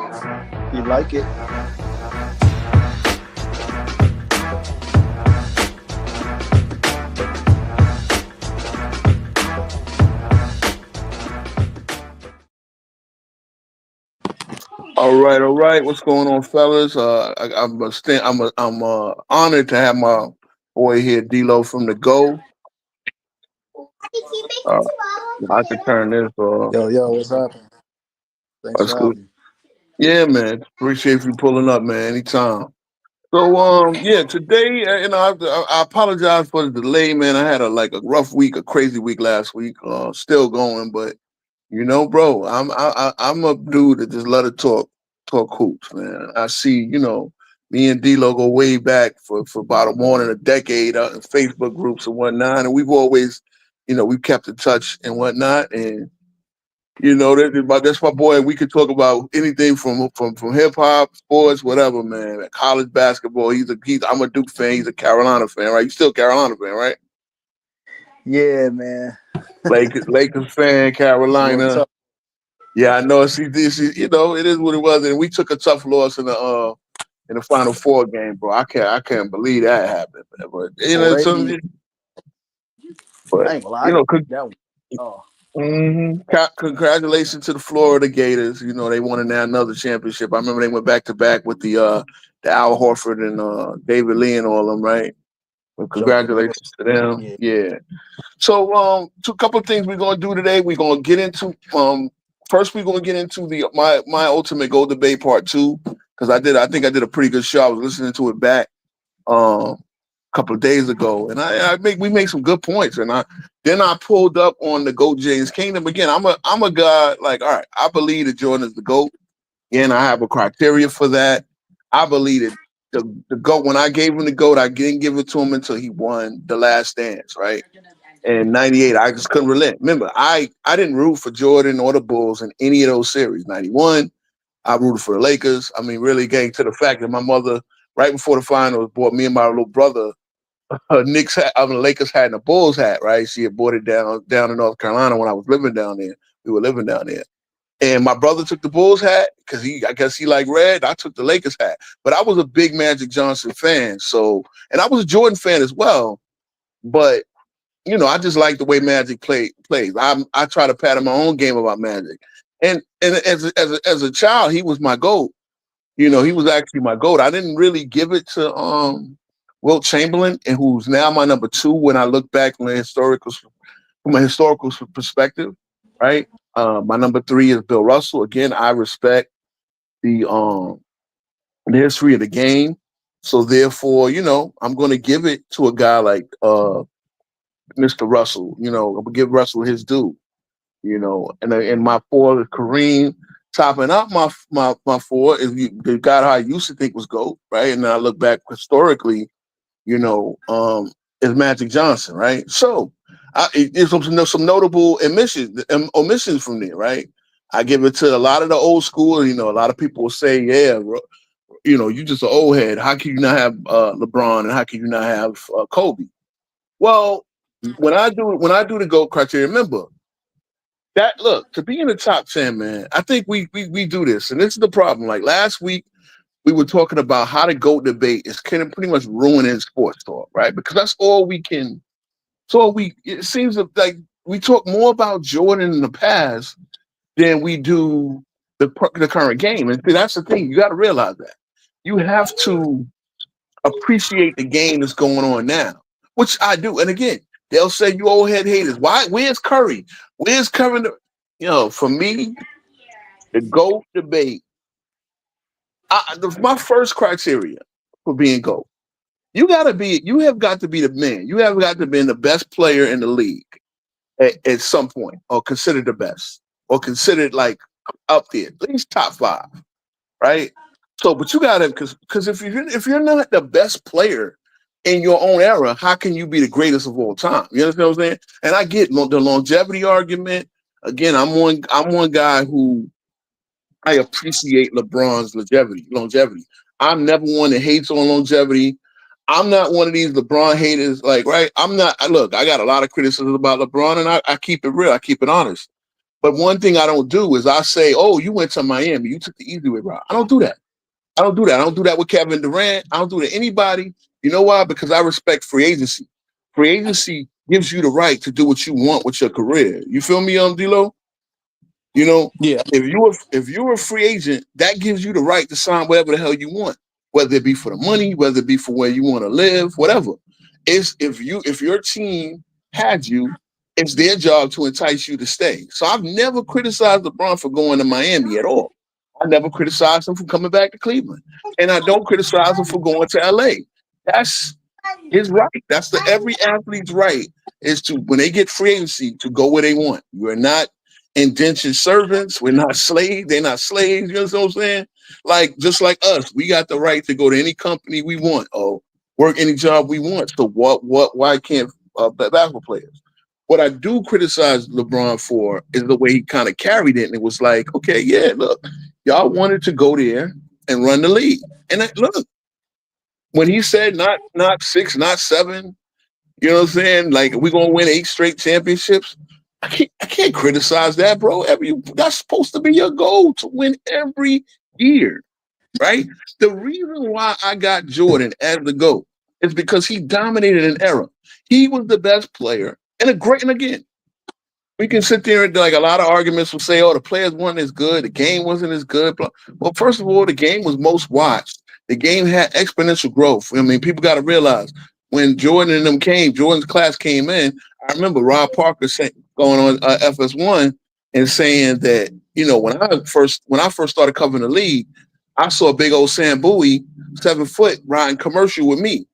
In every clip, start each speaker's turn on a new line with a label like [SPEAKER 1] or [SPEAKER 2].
[SPEAKER 1] You like it?
[SPEAKER 2] All right. What's going on, fellas? I'm honored to have my boy here, D'Lo from the Go. Uh, I can turn this.
[SPEAKER 1] Yo, what's happening? Thanks
[SPEAKER 2] That's
[SPEAKER 1] for
[SPEAKER 2] good.
[SPEAKER 1] having me.
[SPEAKER 2] Yeah, man. Appreciate you pulling up, man. Anytime. So, yeah. Today, I apologize for the delay, man. I had a rough week, a crazy week last week. Still going, but bro, I'm a dude that just love to talk hoops, man. I see, me and D-Lo go way back for about more than a decade in Facebook groups and whatnot, and we've always, we've kept in touch and whatnot, and that's my boy. We could talk about anything from hip hop, sports, whatever, man. College basketball. I'm a Duke fan. He's a Carolina fan, right? You still a Carolina fan, right?
[SPEAKER 1] Yeah, man.
[SPEAKER 2] Lakers fan,
[SPEAKER 1] It's going
[SPEAKER 2] Carolina.
[SPEAKER 1] tough.
[SPEAKER 2] Yeah, I know. It is what it was, and we took a tough loss in the Final Four game, bro. I can't believe that happened, man. But
[SPEAKER 1] Already,
[SPEAKER 2] but
[SPEAKER 1] I ain't gonna lie. I
[SPEAKER 2] you
[SPEAKER 1] didn't
[SPEAKER 2] know,
[SPEAKER 1] think that one. Oh,
[SPEAKER 2] congratulations to the Florida Gators. You know, they won another championship. I remember they went back to back with the Al Horford and David Lee and all of them, right? Well,
[SPEAKER 1] Joker Noah.
[SPEAKER 2] congratulations to them.
[SPEAKER 1] Yeah.
[SPEAKER 2] Yeah. So, a couple of things we're gonna do today. We're gonna get into first. We're gonna get into the my ultimate goal debate part two because I think I did a pretty good show. I was listening to it back a couple of days ago, and we make some good points. And I pulled up on the GOAT James Kingdom again. I'm a guy like, all right, I believe that Jordan is the GOAT. Again, I have a criteria for that. I believe that the GOAT, when I gave him the GOAT, I didn't give it to him until he won the last dance, right? And 98, I just couldn't relent. Remember, I didn't root for Jordan or the Bulls in any of those series. 91, I rooted for the Lakers. I mean, really getting to the fact that my mother, right before the finals, bought me and my little brother a Knicks hat, I mean, a Lakers hat and a Bulls hat, right? She had bought it down in North Carolina when I was living down there. We were living down there. And my brother took the Bulls hat because I guess he liked red. I took the Lakers hat. But I was a big Magic Johnson fan. So, and I was a Jordan fan as well. But I just like the way Magic plays. I try to pattern my own game about Magic. And as a child, he was my GOAT. He was actually my GOAT. I didn't really give it to Wilt Chamberlain, and who's now my number two when I look back from a historical perspective, right? My number three is Bill Russell. Again, I respect the history of the game. So therefore, I'm going to give it to a guy like Mr. Russell. I'm gonna give Russell his due. And my four is Kareem. Topping up my four is the guy I used to think was GOAT, right? And then I look back historically, you know, um, is Magic Johnson, right? So there's some notable omissions from there, right? I give it to a lot of the old school. A lot of people will say, yeah, you just an old head. How can you not have LeBron and how can you not have Kobe? Well, when I do the GOAT criteria, remember that look to be in the top 10, man. I think we do this, and this is the problem. Like last week, we were talking about how the GOAT debate is kind of pretty much ruining sports talk, right? Because that's all we can. So it seems like we talk more about Jordan in the past than we do the current game, and see, that's the thing. You got to realize that you have to appreciate the game that's going on now, which I do. And again, they'll say you old head haters. Why? Where's Curry? Where's Curry? For me, the GOAT debate. My first criteria for being GOAT, you have got to be the man. You have got to be the best player in the league at some point, or considered the best, or considered like up there, at least top five, right? So, but you got to because if you're not the best player in your own era, how can you be the greatest of all time? You understand what I'm saying? And I get the longevity argument. Again, I'm one guy who I appreciate LeBron's longevity. I'm never one that hates on longevity. I'm not one of these LeBron haters, like, right? I'm not. Look, I got a lot of criticism about LeBron, and I keep it real. I keep it honest. But one thing I don't do is I say, "Oh, you went to Miami. You took the easy way route." I don't do that. I don't do that. I don't do that with Kevin Durant. I don't do that to anybody. You know why? Because I respect free agency. Free agency gives you the right to do what you want with your career. You feel me, D-Lo? You know,
[SPEAKER 1] Yeah.
[SPEAKER 2] if you're a free agent, that gives you the right to sign whatever the hell you want, whether it be for the money, whether it be for where you want to live, whatever. It's if your team had you, it's their job to entice you to stay. So I've never criticized LeBron for going to Miami at all. I never criticized him for coming back to Cleveland, and I don't criticize him for going to LA. That's his right. That's the every athlete's right is to when they get free agency to go where they want. You are not indentured servants. We're not slaves. They're not slaves. You know what I'm saying? Like just like us, we got the right to go to any company we want or work any job we want. So why can't basketball players? What I do criticize LeBron for is the way he kind of carried it, and it was like, okay, yeah, look, y'all wanted to go there and run the league, and look, when he said not six, not seven, you know what I'm saying? Like we're gonna win 8 straight championships. I can't criticize that, bro. That's supposed to be your goal to win every year, right? The reason why I got Jordan as the GOAT is because he dominated an era. He was the best player and again, we can sit there and like a lot of arguments will say, oh, the players weren't as good, the game wasn't as good. Well, first of all, the game was most watched. The game had exponential growth. I mean, people got to realize when Jordan and them came, Jordan's class came in. I remember Rob Parker going on FS1 and saying that when I first started covering the league, I saw a big old Sam Bowie 7 foot riding commercial with me.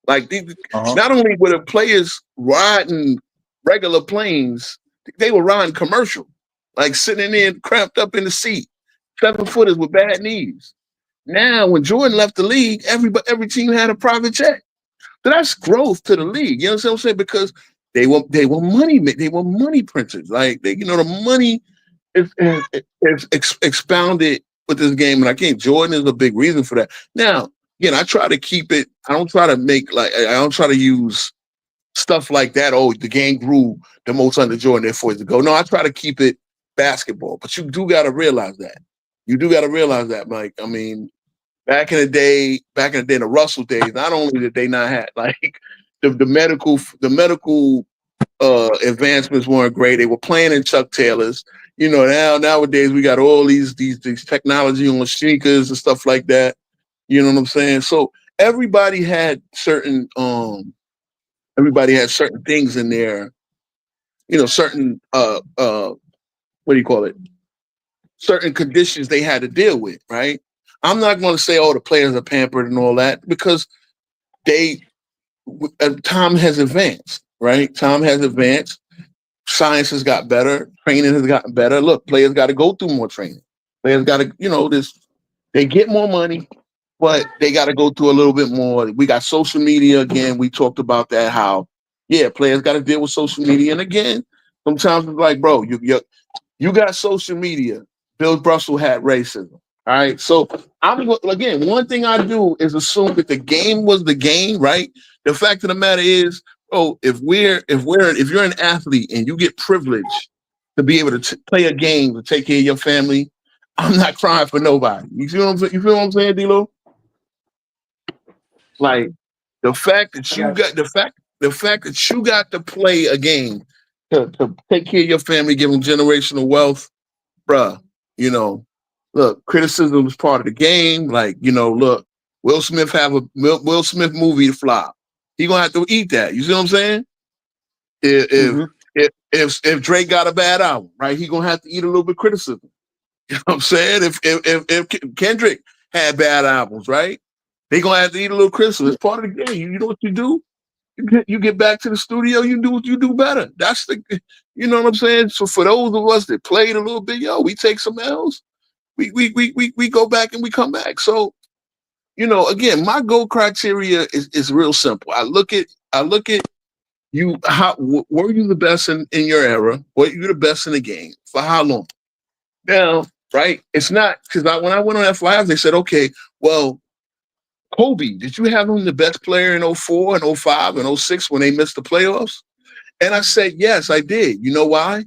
[SPEAKER 2] Like not only were the players riding regular planes, they were riding commercial, like sitting in there cramped up in the seat, 7-footers with bad knees. Now, when Jordan left the league, every team had a private jet. So that's growth to the league. You know what I'm saying? Because they were money printers. Like the money is expounded with this game, and I think Jordan is a big reason for that. Now, again, I try to keep it. I don't try to use stuff like that. Oh, the game grew the most under Jordan, therefore it's to go. No, I try to keep it basketball, but you do got to realize that. You do got to realize that, Mike. I mean, back in the day, the Russell days, not only did they not have like the medical advancements weren't great. They were playing in Chuck Taylors. Nowadays we got all these technology on sneakers and stuff like that. You know what I'm saying? So everybody had certain things in there, certain what do you call it? Certain conditions they had to deal with, right? I'm not going to say, oh, the players are pampered and all that because time has advanced, right? Time has advanced. Science has got better. Training has gotten better. Look, players got to go through more training. Players got to, they get more money, but they got to go through a little bit more. We got social media again. We talked about that. How, players got to deal with social media. And again, sometimes it's like, bro, you got social media. Bill Russell had racism. All right. So one thing I do is assume that the game was the game, right? The fact of the matter is, if you're an athlete and you get privileged to be able to play a game to take care of your family, I'm not crying for nobody. You feel what I'm saying, D-Lo? Like the fact that you got to play a game to take care of your family, give them generational wealth, bruh. Look, criticism is part of the game. Like, look, Will Smith have a Will Smith movie to flop. He gonna have to eat that. You see what I'm saying? If Drake got a bad album, right, he gonna have to eat a little bit of criticism. You know what I'm saying? If Kendrick had bad albums, right, they gonna have to eat a little criticism. It's part of the game. You know what you do? You get back to the studio. You do what you do better. That's you know what I'm saying? So for those of us that played a little bit, we take some L's. We go back and we come back. So, again, my goal criteria is real simple. I look at you. Were you the best in your era? Were you the best in the game? For how long? Now, right? It's not because when I went on F5, they said, okay, well, Kobe, did you have him the best player in 04 and 05 and 06 when they missed the playoffs? And I said, yes, I did. You know why?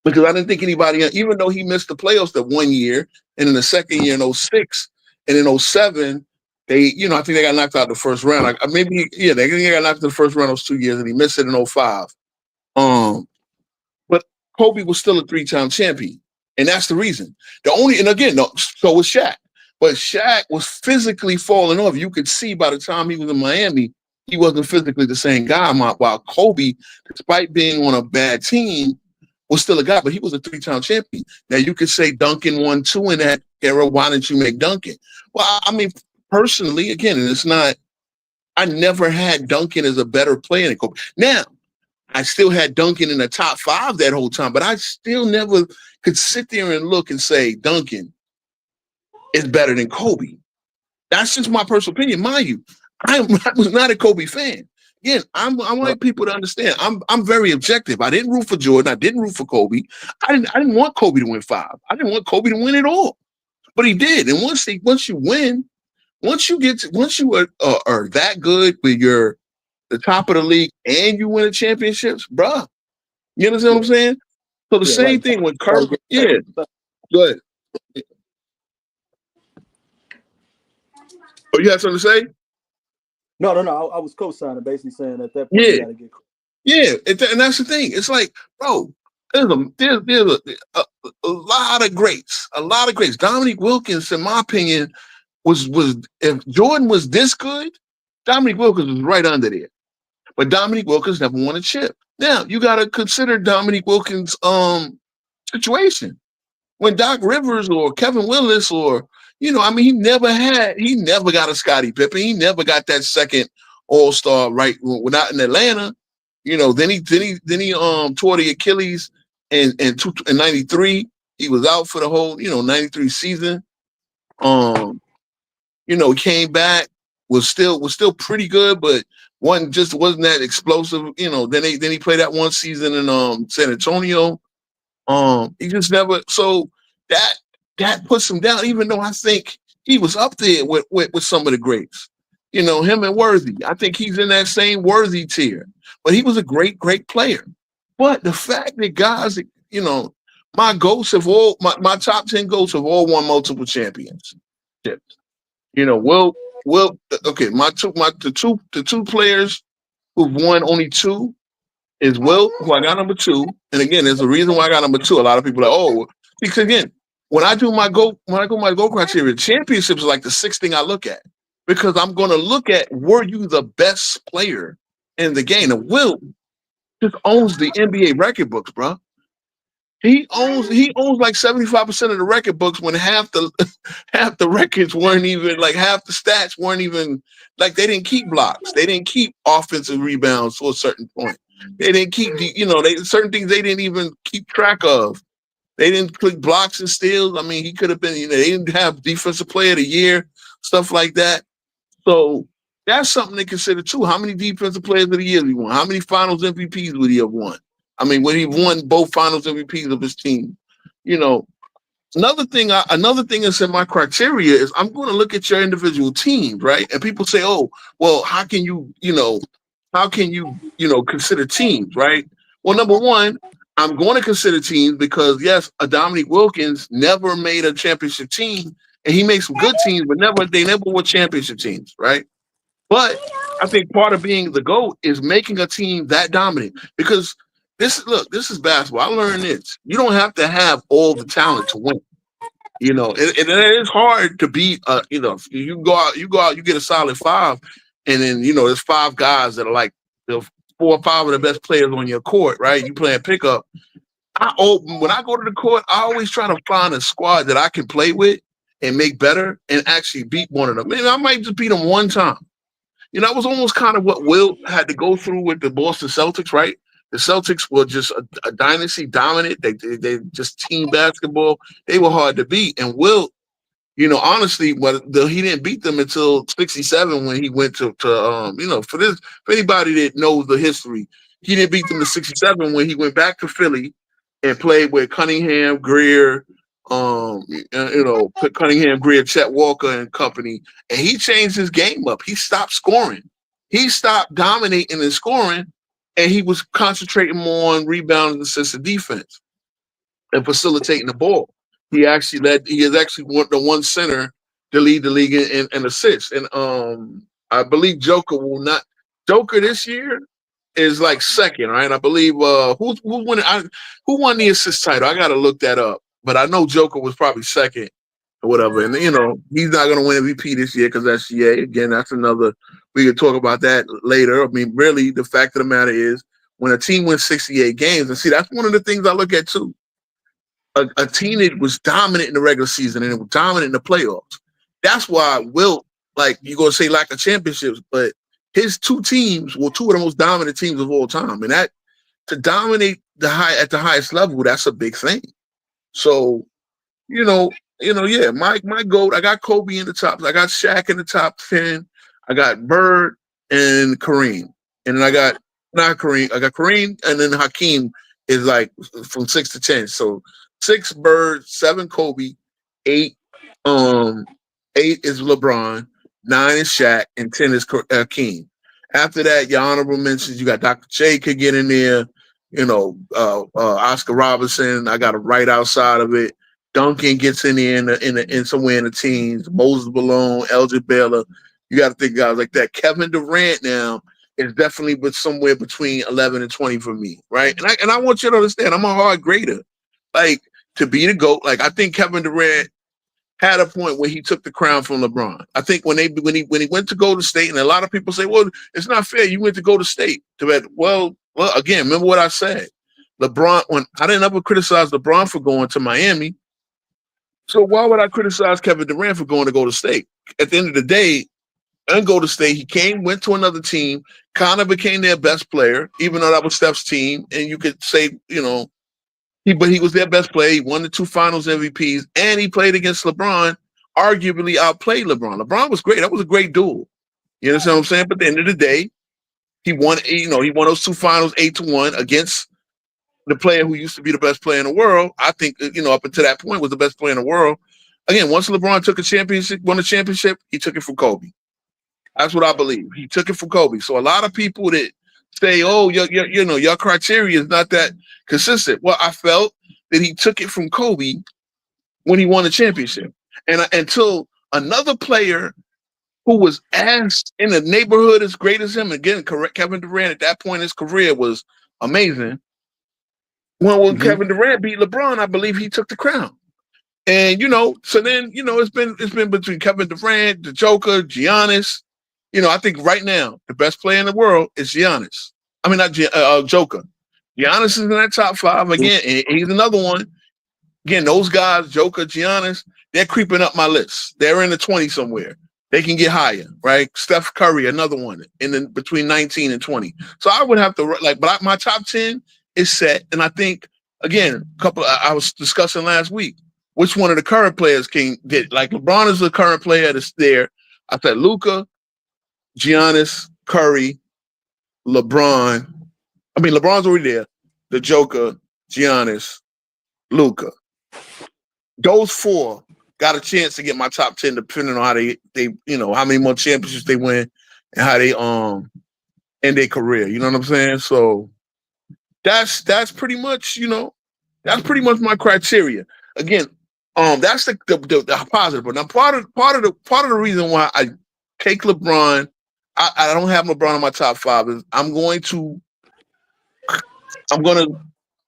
[SPEAKER 2] because I didn't think anybody, even though he missed the playoffs that 1 year, and in the second year in 06, and in 07, they, I think they got knocked out the first round. Like maybe, they got knocked out the first round those 2 years, and he missed it in 05. But Kobe was still a 3-time champion, and that's the reason. And again, so was Shaq. But Shaq was physically falling off. You could see by the time he was in Miami, he wasn't physically the same guy. While Kobe, despite being on a bad team, was still a guy, but he was a 3-time champion. Now, you could say Duncan won 2 in that era. Why didn't you make Duncan? Well, I mean, personally, again, and it's not, I never had Duncan as a better player than Kobe. Now, I still had Duncan in the top 5 that whole time, but I still never could sit there and look and say Duncan is better than Kobe. That's just my personal opinion. Mind you, I was not a Kobe fan. Again, I want people to understand. I'm very objective. I didn't root for Jordan. I didn't root for Kobe. I didn't want Kobe to win 5. I didn't want Kobe to win it all, but he did. And once you win, once you are that good with the top of the league and you win the championships, bruh. You understand what I'm saying? So the same thing with Kirk. Yeah. Go ahead. Oh, you had something to say?
[SPEAKER 1] No. I was co-signing, basically saying that point
[SPEAKER 2] you
[SPEAKER 1] gotta get.
[SPEAKER 2] Yeah, and that's the thing. It's like, bro, there's a lot of greats, Dominique Wilkins, in my opinion, was if Jordan was this good, Dominique Wilkins was right under there. But Dominique Wilkins never won a chip. Now you got to consider Dominique Wilkins' situation. When Doc Rivers or Kevin Willis or he never got a Scottie Pippen. He never got that second All-Star right when not in Atlanta. Then he tore the Achilles in 93. He was out for the whole 93 season. He came back, was still pretty good, but wasn't that explosive. Then he played that one season in San Antonio. He just never. So that puts him down, even though I think he was up there with some of the greats. Him and Worthy. I think he's in that same Worthy tier. But he was a great, great player. But the fact that guys, my goats have all my top 10 goats have all won multiple championships. The two players who've won only 2 is Wilt, who I got number 2. And again, there's a reason why I got number 2. A lot of people are like, because again, when I go my goal criteria, championships is like the 6th thing I look at. Because I'm going to look at, were you the best player in the game? And Wilt just owns the NBA record books, bro. He owns like 75% of the record books, when half the records weren't even, like, half the stats weren't even, like, they didn't keep blocks. They didn't keep offensive rebounds to a certain point. They didn't keep certain things they didn't even keep track of. They didn't click blocks and steals. I mean, he could have been, they didn't have defensive player of the year, stuff like that. So that's something to consider too. How many defensive players of the year he won? How many finals MVPs would he have won? I mean, when he won both finals MVPs of his team. Another thing that's in my criteria is I'm going to look at your individual teams, right? And people say, oh, well, how can you consider teams, right? Well, number one, I'm going to consider teams because, yes, Dominique Wilkins never made a championship team, and he made some good teams, but they never were championship teams, right? But I think part of being the GOAT is making a team that dominant. Because this is basketball. I learned this. You don't have to have all the talent to win. It is hard to beat. You go out, you get a solid 5, and then there's 5 guys that are like the 4 or 5 of the best players on your court, right? You playing pickup. When I go to the court, I always try to find a squad that I can play with and make better and actually beat one of them. Maybe I might just beat them one time. That was almost kind of what Wilt had to go through with the Boston Celtics, right? The Celtics were just a dynasty, dominant. They just team basketball. They were hard to beat. And Wilt, honestly, he didn't beat them until 67 when he went to for anybody that knows the history, he didn't beat them to 67 when he went back to Philly and played with Cunningham, Greer, Cunningham, Greer, Chet Walker and company. And he changed his game up. He stopped scoring. He stopped dominating and scoring, and he was concentrating more on rebounds and assists and defense. and facilitating the ball. He is actually the one center to lead the league in assists. And I believe Joker this year is like second, right? I believe who won the assist title? I gotta look that up. But I know Joker was probably second or whatever. And he's not gonna win MVP this year because that's GA. Again, that's another we could talk about that later. I mean, really the fact of the matter is when a team wins 68 games, and see, that's one of the things I look at too. A team that was dominant in the regular season and it was dominant in the playoffs. That's why Wilt, like you're gonna say lack of championships, but his two teams were two of the most dominant teams of all time. And that to dominate at the highest level, that's a big thing. So, yeah, my GOAT, I got Kobe in the top, I got Shaq in the top 10, I got Bird and Kareem. And then I got not Kareem, I got Kareem, and then Hakeem is like from 6 to 10. So 6 Bird, 7 Kobe, 8 is LeBron, 9 is Shaq, and 10 is Hakeem. After that, your honorable mentions, you got Dr. J could get in there, Oscar Robertson. I got him right outside of it. Duncan gets in there in somewhere in the teens. Moses Malone, Elgin Baylor. You got to think guys like that. Kevin Durant now is definitely somewhere between 11 and 20 for me, right? And I want you to understand, I'm a hard grader. Like, to be the GOAT, like I think Kevin Durant had a point where he took the crown from LeBron. I think when he went to Golden State, and a lot of people say, well, it's not fair. You went to Golden State. Well, again, remember what I said. LeBron, when I didn't ever criticize LeBron for going to Miami. So why would I criticize Kevin Durant for going to Golden State? At the end of the day, in Golden State, he went to another team, kind of became their best player, even though that was Steph's team. And you could say, but he was their best player. He won the 2 finals MVPs, and he played against LeBron, arguably outplayed LeBron. LeBron was great. That was a great duel. You understand what I'm saying? But at the end of the day, he won those 2 finals 8-1 against the player who used to be the best player in the world. I think, up until that point was the best player in the world. Again, once LeBron won a championship, he took it from Kobe. That's what I believe. He took it from Kobe. So a lot of people that say, oh, your criteria is not that consistent. Well, I felt that he took it from Kobe when he won the championship. And until another player who was as in the neighborhood as great as him, again, Kevin Durant at that point in his career was amazing. When Kevin Durant beat LeBron, I believe he took the crown. And, so then, it's been between Kevin Durant, the Joker, Giannis. I think right now, the best player in the world is Giannis. I mean, not Joker. Giannis is in that top 5 again, and he's another one. Again, those guys, Joker, Giannis, they're creeping up my list. They're in the 20 somewhere. They can get higher, right? Steph Curry, another one, between 19 and 20. So I would have to but my top 10 is set, and I think again, I was discussing last week which one of the current players did. Like LeBron is the current player that's there. I said Luka, Giannis, Curry, LeBron. I mean, LeBron's already there. The Joker, Giannis, Luka. Those 4 got a chance to get my top 10 depending on how they how many more championships they win and how they end their career. You know what I'm saying? So that's pretty much, that's pretty much my criteria. Again, that's the positive. But now part of the reason why I take LeBron, I don't have LeBron in my top 5 is I'm going to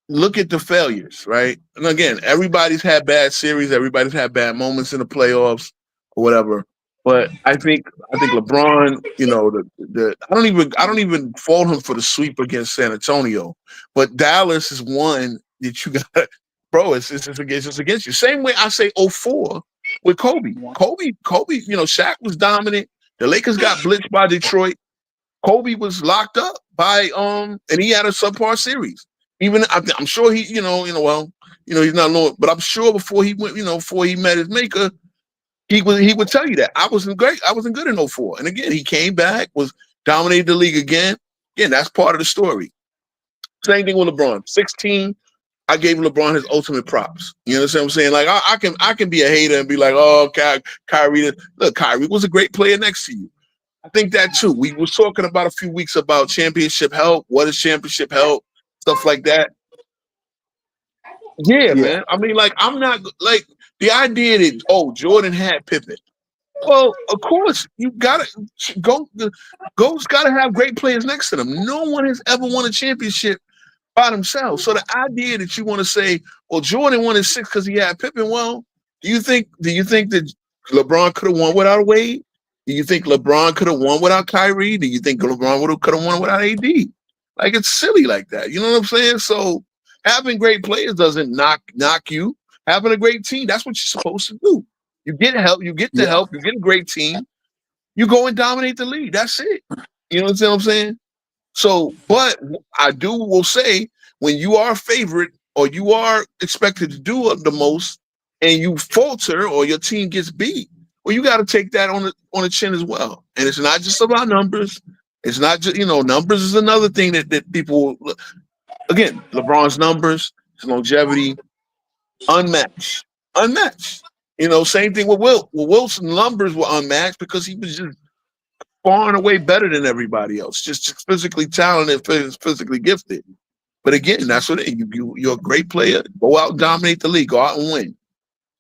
[SPEAKER 2] look at the failures, right? And again, everybody's had bad series, everybody's had bad moments in the playoffs or whatever. But I think LeBron, I don't even fault him for the sweep against San Antonio. But Dallas is one that you got, bro. It's against you. Same way I say 04 with Kobe. Kobe, Shaq was dominant. The Lakers got blitzed by Detroit. Kobe was locked up by and he had a subpar series. Even I'm sure he, he's not long, but I'm sure before he went, before he met his maker, he would tell you that I wasn't great. I wasn't good in 04. And again, he came back, was dominated the league again. Again, that's part of the story. Same thing with LeBron. 16, I gave LeBron his ultimate props. You understand what I'm saying? Like I can be a hater and be like, oh, Kyrie. Look, Kyrie was a great player next to you. I think that too. We were talking about a few weeks about championship help. What is championship help? Stuff like that. Yeah,
[SPEAKER 1] Yeah,
[SPEAKER 2] man. I mean, like, I'm not like the idea that Jordan had Pippen. Well, of course, you gotta go. Goats gotta have great players next to them. No one has ever won a championship by themselves. So the idea that you want to say, well, Jordan won his six because he had Pippen. Well, do you think that LeBron could have won without Wade? Do you think LeBron could have won without Kyrie? Do you think LeBron could have won without AD? Like, it's silly like that. You know what I'm saying? So having great players doesn't knock you. Having a great team, that's what you're supposed to do. You get help, you get the
[SPEAKER 1] yeah,
[SPEAKER 2] help, you get a great team, you go and dominate the league. That's it. You know what I'm saying? So, but I will say, when you are a favorite or you are expected to do the most, and you falter or your team gets beat, well, you got to take that on the chin as well. And it's not just about numbers. It's not just numbers is another thing that people again, LeBron's numbers, his longevity, unmatched, unmatched. Same thing with Will. Well, Wilson's numbers were unmatched because he was just far and away better than everybody else. Just physically talented, physically gifted. But again, that's what you're a great player. Go out and dominate the league. Go out and win.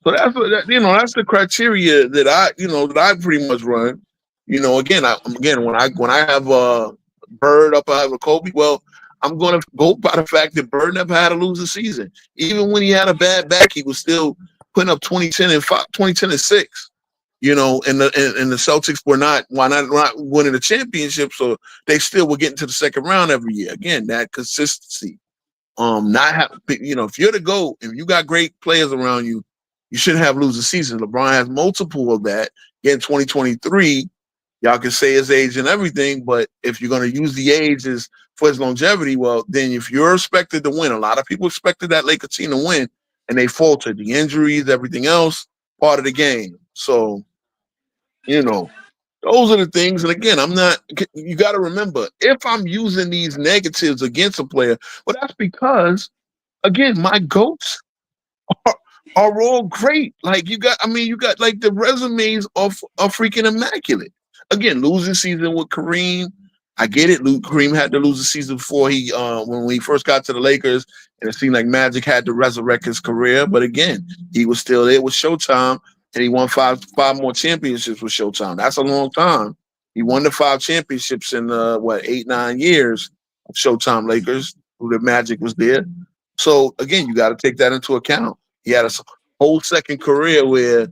[SPEAKER 2] So that's the criteria that I pretty much run. Again, when I have Bird up, I have a Kobe. Well, I'm going to go by the fact that Bird never had a losing season. Even when he had a bad back, he was still putting up 2010 and 5, 2010 and 6. And the Celtics were not winning the championship, so they still were getting to the second round every year. Again, that consistency. Not have if you're the GOAT, if you got great players around you, you shouldn't have losing seasons. LeBron has multiple of that. Again, 2023, y'all can say his age and everything, but if you're going to use the age as for his longevity, well, then if you're expected to win, a lot of people expected that Lakers team to win, and they faltered. The injuries, everything else, part of the game. So, those are the things. And again, you got to remember, if I'm using these negatives against a player, well, that's because, again, my GOATs are, are all great. Like, you got like the resumes are freaking immaculate. Again, losing season with Kareem. I get it. Kareem had to lose the season before when we first got to the Lakers, and it seemed like Magic had to resurrect his career. But again, he was still there with Showtime, and he won five more championships with Showtime. That's a long time. He won the 5 championships in 8-9 years of Showtime Lakers, who the Magic was there. So again, you got to take that into account. He had a whole second career where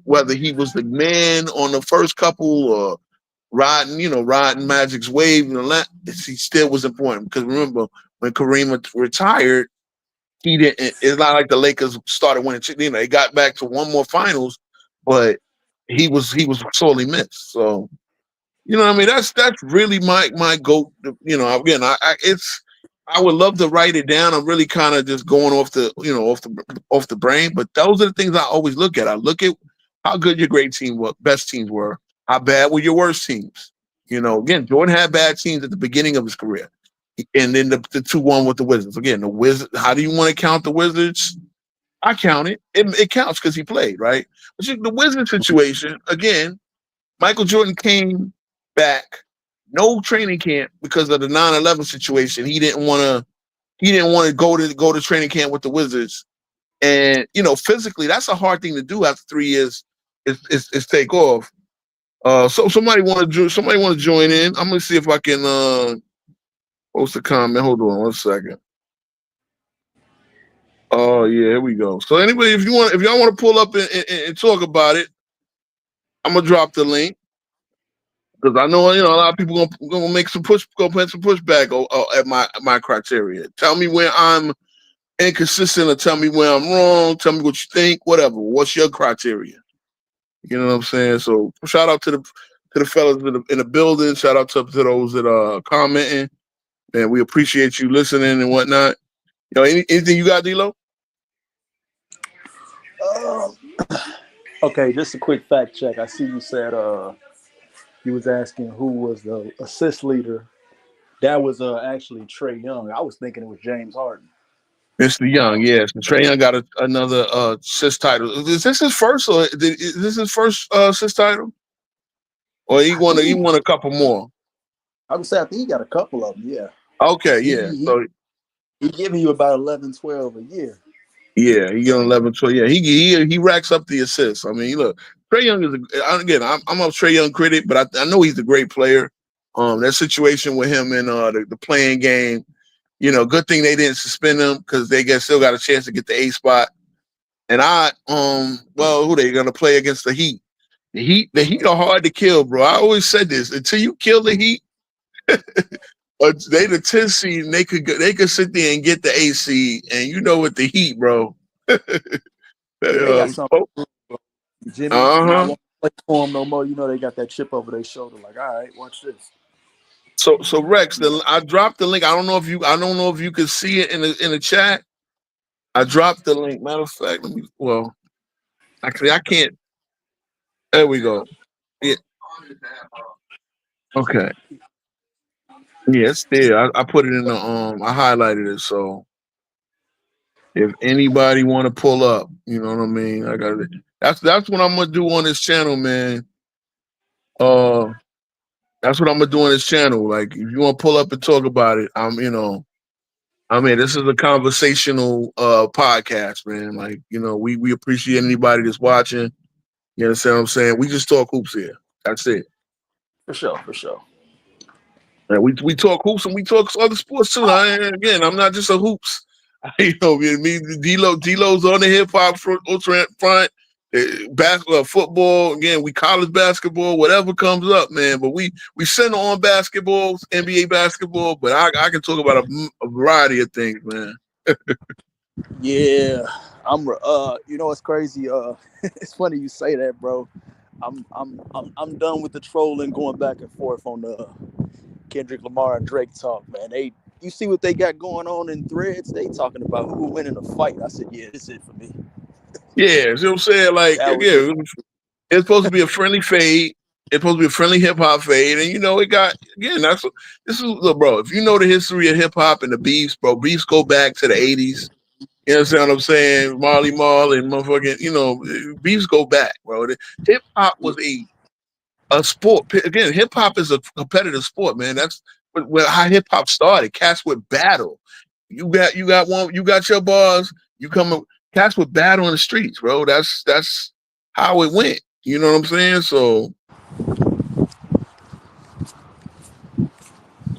[SPEAKER 2] whether he was the man on the first couple or riding Magic's wave, he still was important because remember when Kareem retired, he didn't. It's not like the Lakers started winning. They got back to one more finals, but he was sorely missed. So what I mean. That's really my GOAT. Again, I would love to write it down. I'm really kind of just going off the brain, but those are the things I always look at. I look at how good your best teams were, how bad were your worst teams. Again, Jordan had bad teams at the beginning of his career, and then the 2-1 with the Wizards. Again, the Wizards. How do you want to count the Wizards? I count it. It counts because he played, right? But the Wizards situation again. Michael Jordan came back, no training camp because of the 9/11 situation. He didn't want to go to training camp with the Wizards, and physically that's a hard thing to do after 3 years. Is take off. So somebody want to join in. I'm gonna see if I can post a comment. Hold on 1 second. Oh yeah, here we go. So anybody, if y'all want to pull up and talk about it, I'm gonna drop the link. Because I know a lot of people gonna make some pushback at my criteria. Tell me where I'm inconsistent, or tell me where I'm wrong. Tell me what you think. Whatever. What's your criteria? You know what I'm saying? So shout out to the fellas in the building. Shout out to those that are commenting. Man, we appreciate you listening and whatnot. Anything you got, D-Lo?
[SPEAKER 1] Okay, just a quick fact check. I see you said you was asking who was the assist leader. That was actually Trae Young. I was thinking it was James Harden.
[SPEAKER 2] Mr. Young, yes. Trae Young got another assist title. Is this his first, or is this his first assist title? Or he won a couple more?
[SPEAKER 1] I would say I think he got a couple of them. Yeah.
[SPEAKER 2] Okay, yeah.
[SPEAKER 1] He giving you about 11, 12 a year.
[SPEAKER 2] Yeah, he get 11, 12. Yeah, he racks up the assists. I mean, look, Trae Young is again. I'm a Trae Young critic, but I know he's a great player. That situation with him in the playing game, good thing they didn't suspend him because they still got a chance to get the A spot. And who they gonna play against the Heat? The Heat are hard to kill, bro. I always said this: until you kill the Heat, they the 10th seed, and they could sit there and get the A seed, and with the Heat, bro.
[SPEAKER 1] Yeah, they got something. Jimmy
[SPEAKER 2] Uh-huh.
[SPEAKER 1] won't play for them no more. They got that chip over their shoulder. Like, all right, watch this.
[SPEAKER 2] So Rex, I dropped the link. I don't know if you can see it in the chat. I dropped the link. Matter of fact, actually I can't. There we go. Yeah. Okay. Yeah, it's there. I put it in the I highlighted it. So if anybody want to pull up, you know what I mean. I got it. That's what I'm gonna do on this channel, man. That's what I'm gonna do on this channel. Like, if you want to pull up and talk about it, this is a conversational podcast, man. Like, we appreciate anybody that's watching. You understand what I'm saying? We just talk hoops here. That's it.
[SPEAKER 1] For sure.
[SPEAKER 2] And we talk hoops and we talk other sports too. I'm not just a hoops. D-Lo's on the hip hop front, basketball, football. Again, we college basketball, whatever comes up, man. But we center on basketball, NBA basketball. But I can talk about a variety of things, man.
[SPEAKER 1] Yeah, it's crazy. It's funny you say that, bro. I'm done with the trolling, going back and forth on the Kendrick Lamar and Drake talk, man. You see what they got going on in threads? They talking about who will win in a fight. I said, yeah, this is it for me.
[SPEAKER 2] Yeah, see what I'm saying? Like, it's supposed to be a friendly fade. It's supposed to be a friendly hip hop fade, and it got look, bro. If you know the history of hip hop and the beefs, bro, beefs go back to the '80s. You understand what I'm saying? Marley Marl and motherfucking, beefs go back, bro. Hip hop was a sport. Again, hip hop is a competitive sport, man. That's how hip hop started. Cats would battle. You got your bars. Cats would battle in the streets, bro. That's how it went. You know what I'm saying? So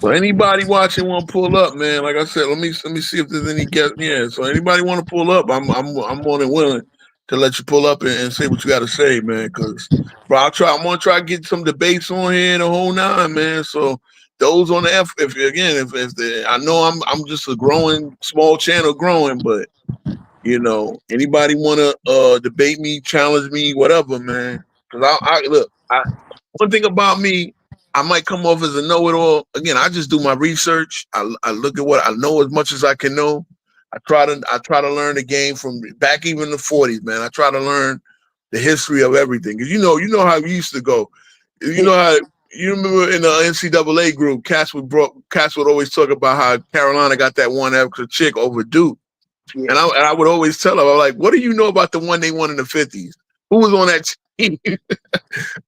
[SPEAKER 2] anybody watching want to pull up, man. Like I said, let me see if there's any guests. Yeah. So anybody want to pull up? I'm more than willing to let you pull up and say what you got to say, man. Because, bro, I'm gonna try to get some debates on here and the whole nine, man. So those on the I know I'm just a small channel growing, but anybody want to debate me, challenge me, whatever, man. Because one thing about me, I might come off as a know-it-all. Again, I just do my research. I look at what I know as much as I can know. I try to learn the game from back even in the 40s, man. I try to learn the history of everything. Because you know how we used to go. You know how you remember in the NCAA group, Cats would always talk about how Carolina got that one extra chick over Duke. Yeah. And I would always tell them, I'm like, what do you know about the one they won in the 50s? Who was on that team?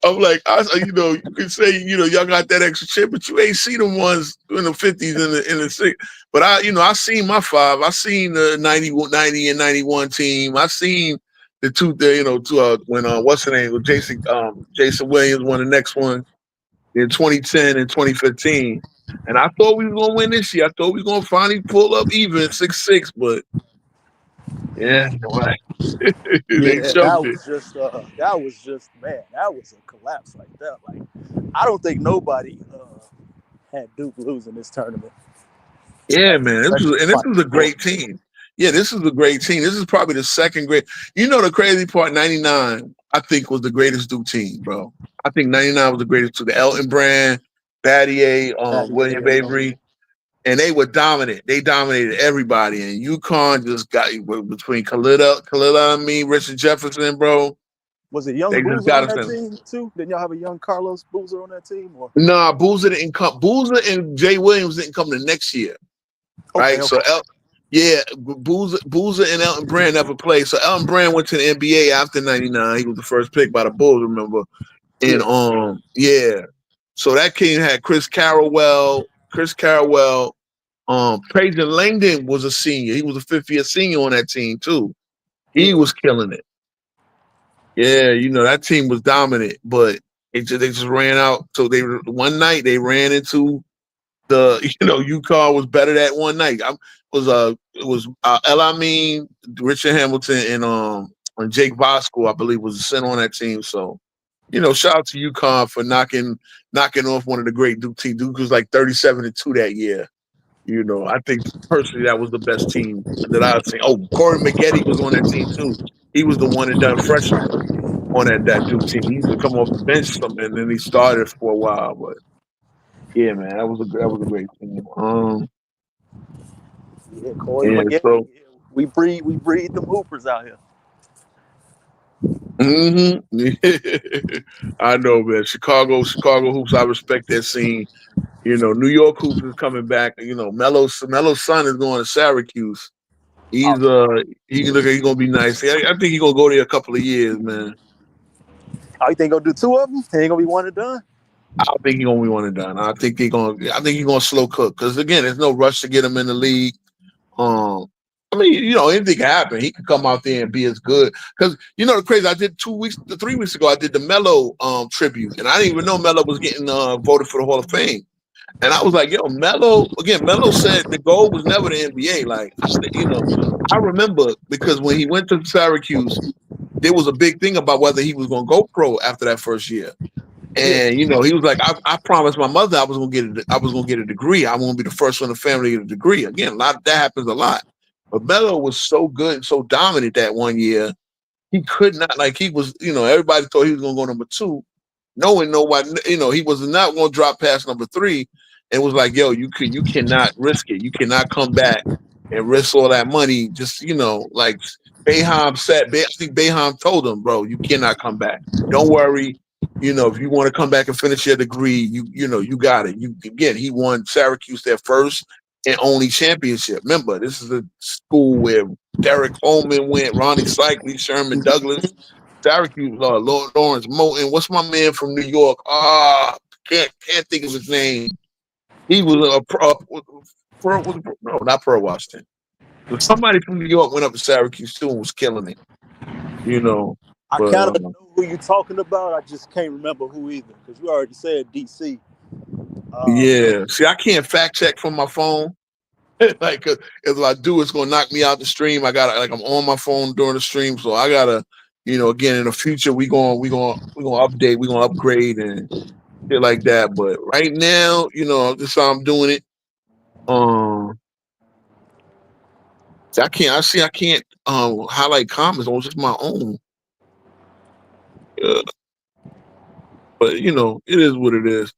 [SPEAKER 2] I'm like, you could say, y'all got that extra chip, but you ain't see them ones in the 50s and the 60s. But I seen my five. I seen the 90 and 91 team. I seen the two there, when what's the name? Jason Williams won the next one in 2010 and 2015. And I thought we were gonna win this year. I thought we were gonna finally pull up even 6-6, but yeah, right.
[SPEAKER 1] that was just man, that was a collapse like that. Like, I don't think nobody had Duke losing this tournament.
[SPEAKER 2] Yeah, man. This was a great team. Yeah, this is a great team. This is probably the second great. The crazy part, 99, I think, was the greatest Duke team, bro. I think 99 was the greatest too. The Elton Brand, Battier, William Avery. And they were dominant. They dominated everybody. And UConn just got between Kalila and me, Richard Jefferson, bro.
[SPEAKER 1] Was it young Boozer on that team too? Didn't y'all have a young Carlos Boozer on that team? Or?
[SPEAKER 2] Nah, Boozer didn't come. Boozer and Jay Williams didn't come the next year. Right? Okay. So Boozer and Elton Brand never played. So Elton Brand went to the NBA after 99. He was the first pick by the Bulls, remember? And so that team had Chris Carrawell. Trajan Langdon was a senior. He was a fifth-year senior on that team too. He
[SPEAKER 1] Yeah.
[SPEAKER 2] was killing it. Yeah, that team was dominant, but they just ran out. So one night they ran into the UConn was better that one night. It was Elamine, Richard Hamilton, and Jake Bosco, I believe, was the center on that team. So, shout out to UConn for knocking off one of the great Duke teams. Duke was like 37-2 that year. I think personally that was the best team that I've seen. Oh, Corey Maggette was on that team too. He was the one and done freshman on that Duke team. He used to come off the bench something, and then he started for a while. But yeah, man, that was a great team.
[SPEAKER 1] Yeah, Corey
[SPEAKER 2] And
[SPEAKER 1] McGee.
[SPEAKER 2] so,
[SPEAKER 1] Yeah, we breed them hoopers out here.
[SPEAKER 2] hmm I know, man. Chicago hoops. I respect that scene. New York hoops is coming back. Melo's son is going to Syracuse.
[SPEAKER 1] Oh,
[SPEAKER 2] He look like he's gonna be nice. I think he's gonna go there a couple of years, man.
[SPEAKER 1] oh, you think gonna do two of them? Ain't gonna be one and done.
[SPEAKER 2] I don't think he's gonna be one and done. I think he's gonna slow cook because again, there's no rush to get him in the league. Um, I mean, anything can happen. He could come out there and be as good. Because the crazy, I did 3 weeks ago. I did the Melo tribute, and I didn't even know Melo was getting voted for the Hall of Fame. And I was like, yo, Melo. Again, Melo said the goal was never the NBA. Like, I remember because when he went to Syracuse, there was a big thing about whether he was going to go pro after that first year.
[SPEAKER 1] Yeah,
[SPEAKER 2] And he was like, I promised my mother I was gonna get a degree. I want to be the first one in the family to get a degree. Again, that happens a lot. But Melo was so good and so dominant that one year, he could not he was, everybody thought he was gonna go number two, knowing nobody, he was not gonna drop past number three, and was like, yo, you cannot risk it. You cannot come back and risk all that money. Just like Boeheim said, I think Boeheim told him, bro, you cannot come back. Don't worry. If you want to come back and finish your degree, you got it. He won Syracuse their first and only championship. Remember, this is a school where Derek Holman went, Ronnie Cycli, Sherman Douglas, Syracuse, Lawrence Moten. What's my man from New York? Can't think of his name. He was no, not Pearl Washington. But somebody from New York went up to Syracuse too and was killing it.
[SPEAKER 1] I
[SPEAKER 2] But
[SPEAKER 1] kind of know who you're talking about. I just can't remember who either because you already said DC.
[SPEAKER 2] yeah, see, I can't fact check from my phone. Like, if I do, it's gonna knock me out the stream. I got I'm on my phone during the stream, so I gotta, again in the future we gonna update, we gonna upgrade and shit like that. But right now, just how I'm doing it. I can't highlight comments on just my own. But it is what it is.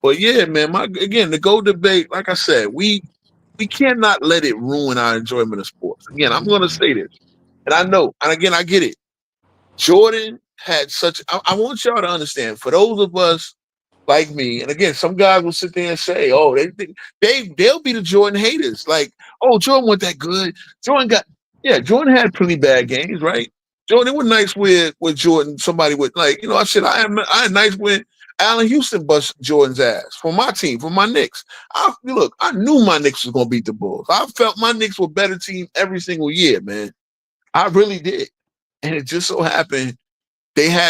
[SPEAKER 2] But yeah, man, the GOAT debate, like I said, we cannot let it ruin our enjoyment of sports. Again, I'm gonna say this. And I know, and again, I get it. Jordan had such. I want y'all to understand. For those of us like me, and again, some guys will sit there and say, "Oh, they'll be the Jordan haters." Like, "Oh, Jordan wasn't that good. Jordan had pretty bad games, right? Jordan, it was nice with Jordan. Somebody with I had nice when Allen Houston bust Jordan's ass for my team, for my Knicks. I knew my Knicks was gonna beat the Bulls. I felt my Knicks were a better team every single year, man. I really did. And it just so happened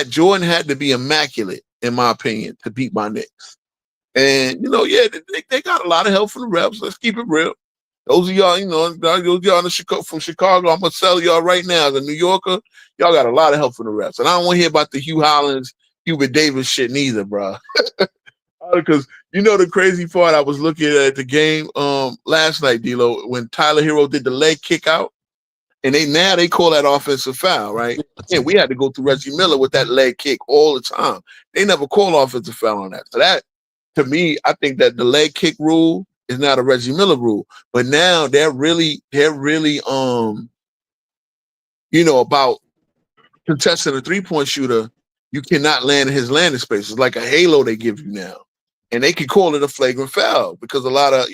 [SPEAKER 2] Jordan had to be immaculate, in my opinion, to beat my Knicks. And they got a lot of help from the refs. Let's keep it real. Those of y'all, those of y'all from Chicago, I'm gonna tell y'all right now, as a New Yorker, y'all got a lot of help from the refs. And I don't want to hear about the Hugh Hollins, Hubert Davis shit neither, bro. Because the crazy part, I was looking at the game last night, D-Lo, when Tyler Hero did the leg kick out. And they call that offensive foul, right? Again, we had to go through Reggie Miller with that leg kick all the time. They never call offensive foul on that. So that, to me, I think that the leg kick rule is not a Reggie Miller rule. But now they're really about contesting a 3-point shooter. You cannot land in his landing space. It's like a halo they give you now. And they can call it a flagrant foul because a lot of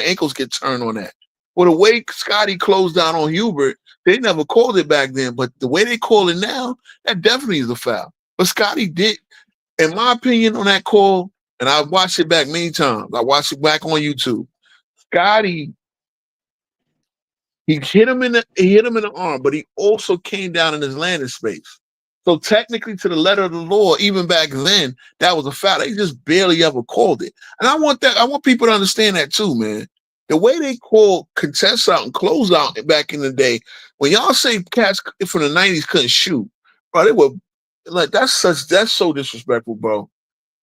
[SPEAKER 2] ankles get turned on that. Well, the way Scottie closed down on Hubert, they never called it back then. But the way they call it now, that definitely is a foul. But Scottie did, in my opinion, on that call, and I watched it back many times. I watched it back on YouTube. Scottie He hit him in the arm, but he also came down in his landing space. So technically, to the letter of the law, even back then, that was a foul. They just barely ever called it. And I want people to understand that too, man. The way they called contest out and close out back in the day, when y'all say cats from the 90s couldn't shoot, bro, they were like that's so disrespectful, bro.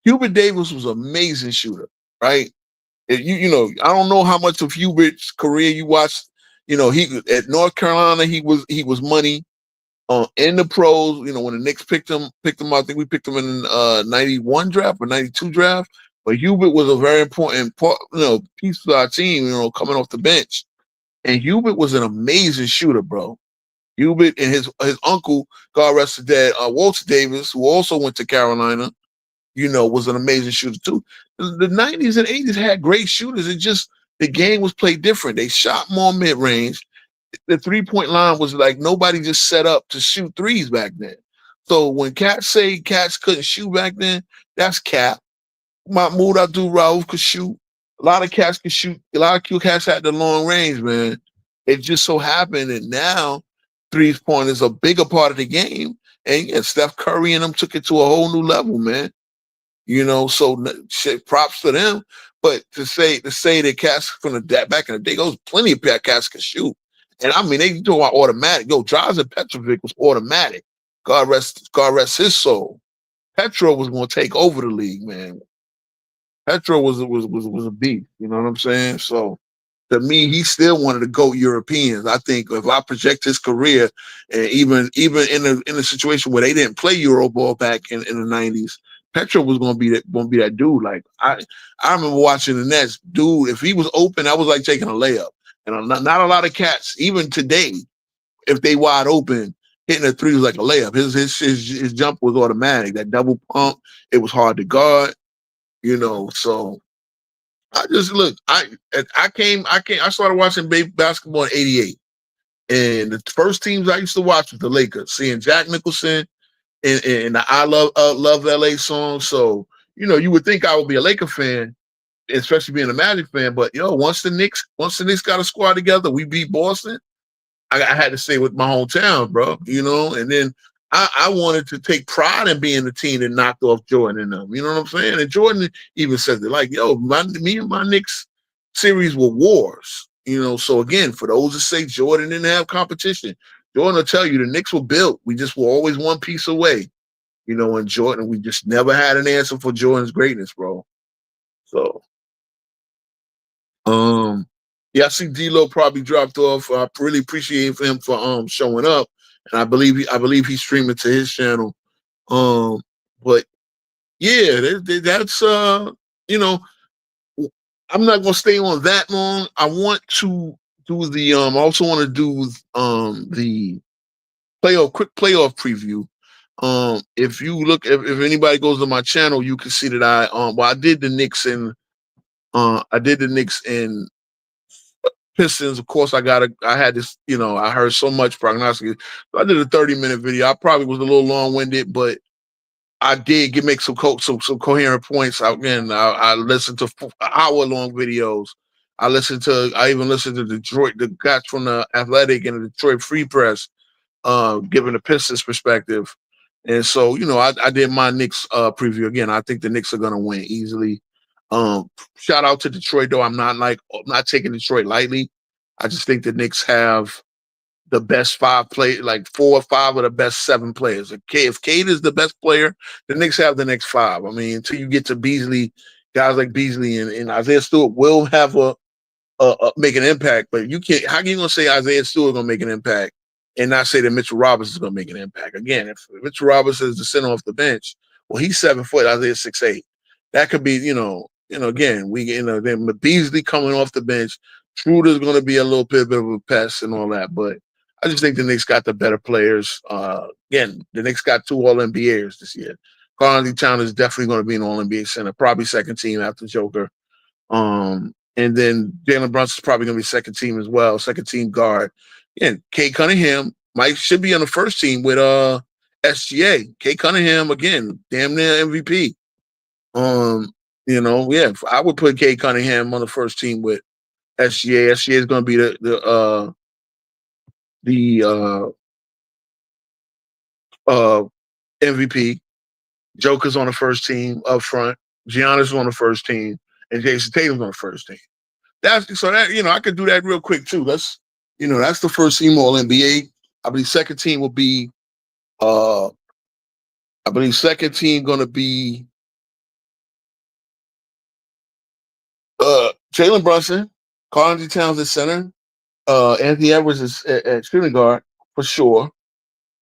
[SPEAKER 2] Hubert Davis was an amazing shooter, right? You know, I don't know how much of Hubert's career you watched. You know, he at North Carolina, he was money. In the pros, you know, when the Knicks picked him, I think we picked him in '91 draft or '92 draft. But Hubert was a very important part, you know, piece of our team. You know, coming off the bench, and Hubert was an amazing shooter, bro. Hubert and his uncle, God rest his dead, Walter Davis, who also went to Carolina, you know, was an amazing shooter too. The 90s and 80s had great shooters. It just the game was played different. They shot more mid range. The 3-point line was like nobody just set up to shoot threes back then. So when cats say cats couldn't shoot back then, that's cap. Mahmoud Abdul Rauf could shoot. A lot of cats could shoot. A lot of cats had the long range, man. It just so happened that now 3-point is a bigger part of the game. And yeah, Steph Curry and them took it to a whole new level, man. You know, so shit, props to them. But to say that cats from the back in the day, those plenty of cats can shoot. And I mean, they talk about automatic. Yo, Drazen Petrovic was automatic. God rest his soul. Petro was going to take over the league, man. Petro was a beast. You know what I'm saying? So to me, he still wanted to go Europeans. I think if I project his career, and even in a situation where they didn't play Euroball back in the '90s, Petro was gonna be that dude. Like I remember watching the Nets, dude. If he was open, that was like taking a layup. And not a lot of cats, even today, if they wide open, hitting a three was like a layup. His jump was automatic. That double pump, it was hard to guard. You know, so I just look. I started watching basketball in '88, and the first teams I used to watch was the Lakers. Seeing Jack Nicholson and the I love LA song. So you know, you would think I would be a Laker fan, especially being a Magic fan. But yo, once the Knicks got a squad together, we beat Boston. I had to stay with my hometown, bro. You know, and then I wanted to take pride in being the team that knocked off Jordan and them. You know what I'm saying? And Jordan even said that, like, yo, me and my Knicks series were wars. You know, so again, for those that say Jordan didn't have competition, Jordan will tell you the Knicks were built. We just were always one piece away. You know, and Jordan, we just never had an answer for Jordan's greatness, bro. So, um, yeah, I see D'Lo probably dropped off. I really appreciate him for showing up, and I believe he's streaming to his channel. Um, but yeah, that's you know, I'm not gonna stay on that long. I want to do the I also want to do the quick playoff preview. If you look, if anybody goes to my channel, you can see that I did the Knicks and Pistons. Of course, I had this, you know, I heard so much prognostic. So I did a 30-minute video. I probably was a little long-winded, but I did make some coherent points. I listened to hour-long videos. I even listened to Detroit, the guys from the Athletic and the Detroit Free Press, giving the Pistons perspective. And so, you know, I did my Knicks preview again. I think the Knicks are going to win easily. Shout out to Detroit, though. I'm not taking Detroit lightly. I just think the Knicks have the best like 4 or 5 of the best 7 players. If Cade is the best player, the Knicks have the next 5. I mean, until you get to Beasley, guys like Beasley and Isaiah Stewart will have make an impact, but you can't. How are you gonna say Isaiah Stewart gonna make an impact and not say that Mitchell Robinson is gonna make an impact? Again, if Mitchell Robinson is the center off the bench, well, he's 7 foot, Isaiah 6'8". That could be, again, then Beasley coming off the bench, Schroeder's gonna be a little bit of a pest and all that, but I just think the Knicks got the better players. Again, the Knicks got 2 All NBAs this year. Karl-Anthony Towns is definitely going to be an All NBA center, probably second team after Joker. And then Jalen Brunson's probably going to be second team as well, second team guard. Again, Kate Cunningham should be on the first team with SGA. Kate Cunningham, again, damn near MVP. Yeah, I would put Kate Cunningham on the first team with SGA. SGA is going to be the uh, MVP. Joker's on the first team up front. Giannis on the first team, and Jason Tatum's on the first team. That's so that I could do that real quick too. That's the first team All NBA. I believe second team will be second team gonna be Jalen Brunson, Karl-Anthony Towns at center, Anthony Edwards is at shooting guard for sure.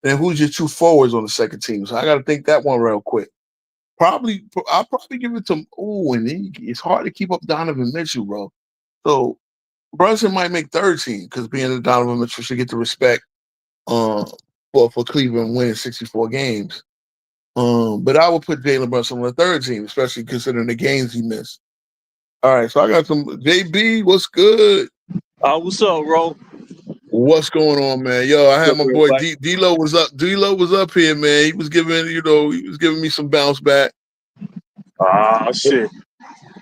[SPEAKER 2] And who's your two forwards on the second team? So I got to think that one real quick. I'll probably give it to. And then it's hard to keep up Donovan Mitchell, bro. So Brunson might make third team because being a Donovan Mitchell should get the respect for Cleveland winning 64 games. But I would put Jalen Brunson on the third team, especially considering the games he missed. All right, so I got some JB. What's good?
[SPEAKER 3] What's up, bro?
[SPEAKER 2] What's going on, man? Yo, I had my boy D-Lo was up. D-Lo was up here, man. He was giving me some bounce back.
[SPEAKER 3] Shit.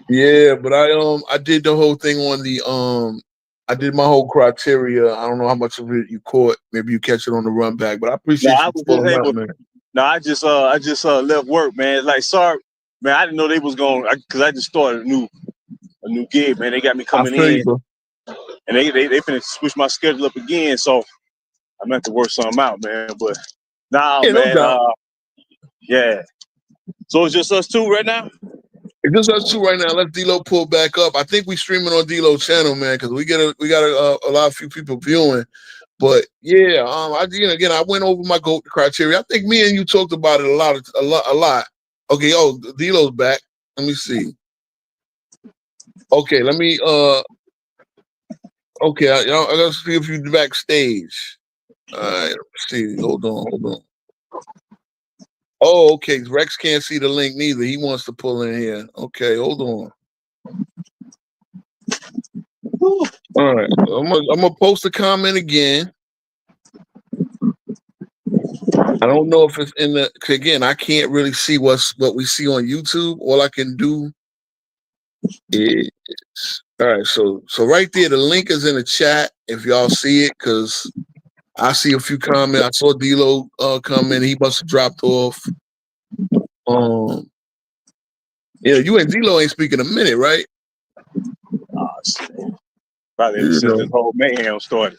[SPEAKER 2] Yeah, but I did the whole thing on the I did my whole criteria. I don't know how much of it you caught. Maybe you catch it on the run back, but I appreciate you pulling out, man.
[SPEAKER 3] No, I just left work, man. Like, sorry, man. I didn't know they was going because I just started a new gig, man. They got me coming in, and they finna switch my schedule up again. So I meant to work something out, man. But man. Yeah. So it's just us two right now.
[SPEAKER 2] It's just us two right now. Let D-Lo pull back up. I think we streaming on D-Lo's channel, man, because we got a few people viewing. But yeah, I went over my GOAT criteria. I think me and you talked about it a lot. Okay, D-Lo's back. Let me see. Okay, let me okay, I gotta see if you're backstage. All right, let's see. Hold on. Oh, okay. Rex can't see the link neither. He wants to pull in here. Okay, hold on. All right, I'm gonna post a comment again. I don't know if it's in the. Again, I can't really see what we see on YouTube. All I can do is all right. So right there, the link is in the chat. If y'all see it, because I see a few comments. I saw D-Lo come in. He must have dropped off. You and D-Lo ain't speaking a minute, right?
[SPEAKER 3] Shit. Probably since this whole mayhem started.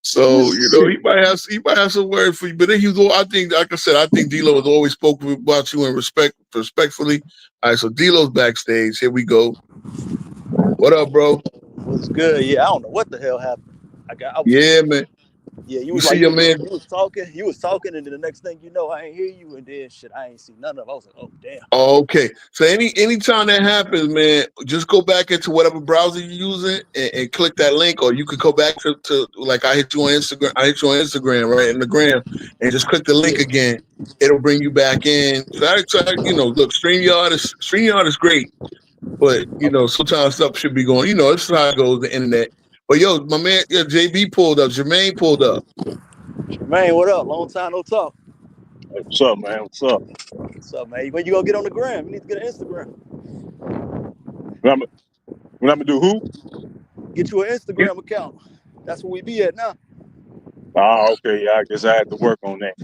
[SPEAKER 2] So he might have some word for you, but then I think, like I said, I think D-Lo has always spoken about you and respectfully. All right, so D-Lo's backstage. Here we go. What up, bro?
[SPEAKER 1] What's good? Yeah, I don't know what the hell happened.
[SPEAKER 2] Man.
[SPEAKER 1] Yeah, you
[SPEAKER 2] see your man.
[SPEAKER 1] You was talking, and then the next thing you know, I ain't hear you, and then shit, I ain't see none of it. I was like, oh damn.
[SPEAKER 2] Oh, okay. So anytime that happens, man, just go back into whatever browser you're using and click that link, or you could go back to like I hit you on Instagram. I hit you on Instagram, right? In the gram, and just click the link again. It'll bring you back in. So look, StreamYard is great, but sometimes stuff should be going. This is how it goes. The internet. But yo, my man, JB pulled up. Jermaine pulled up.
[SPEAKER 1] Man, what up? Long time no talk.
[SPEAKER 3] Hey, what's up, man? What's up?
[SPEAKER 1] What's up, man? When you gonna get on the gram? You need to get an Instagram.
[SPEAKER 3] When I'm gonna do who?
[SPEAKER 1] Get you an Instagram account. That's where we be at now.
[SPEAKER 3] Okay. Yeah, I guess I had to work on that.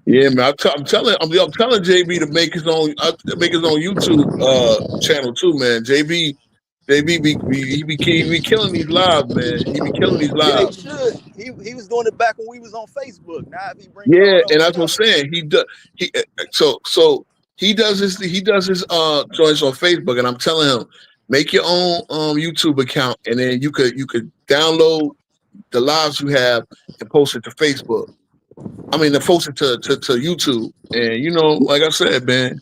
[SPEAKER 2] Yeah, man. I'm telling JB to make his own YouTube channel too, man. JB be killing these lives, man. He be killing these lives.
[SPEAKER 1] Yeah, he should. He was doing it back when we was on Facebook. Now he bring.
[SPEAKER 2] Yeah, and that's what I'm saying. He does. He does his joints on Facebook, and I'm telling him, make your own YouTube account, and then you could download the lives you have and post it to Facebook. I mean, to post it to YouTube, and like I said, man.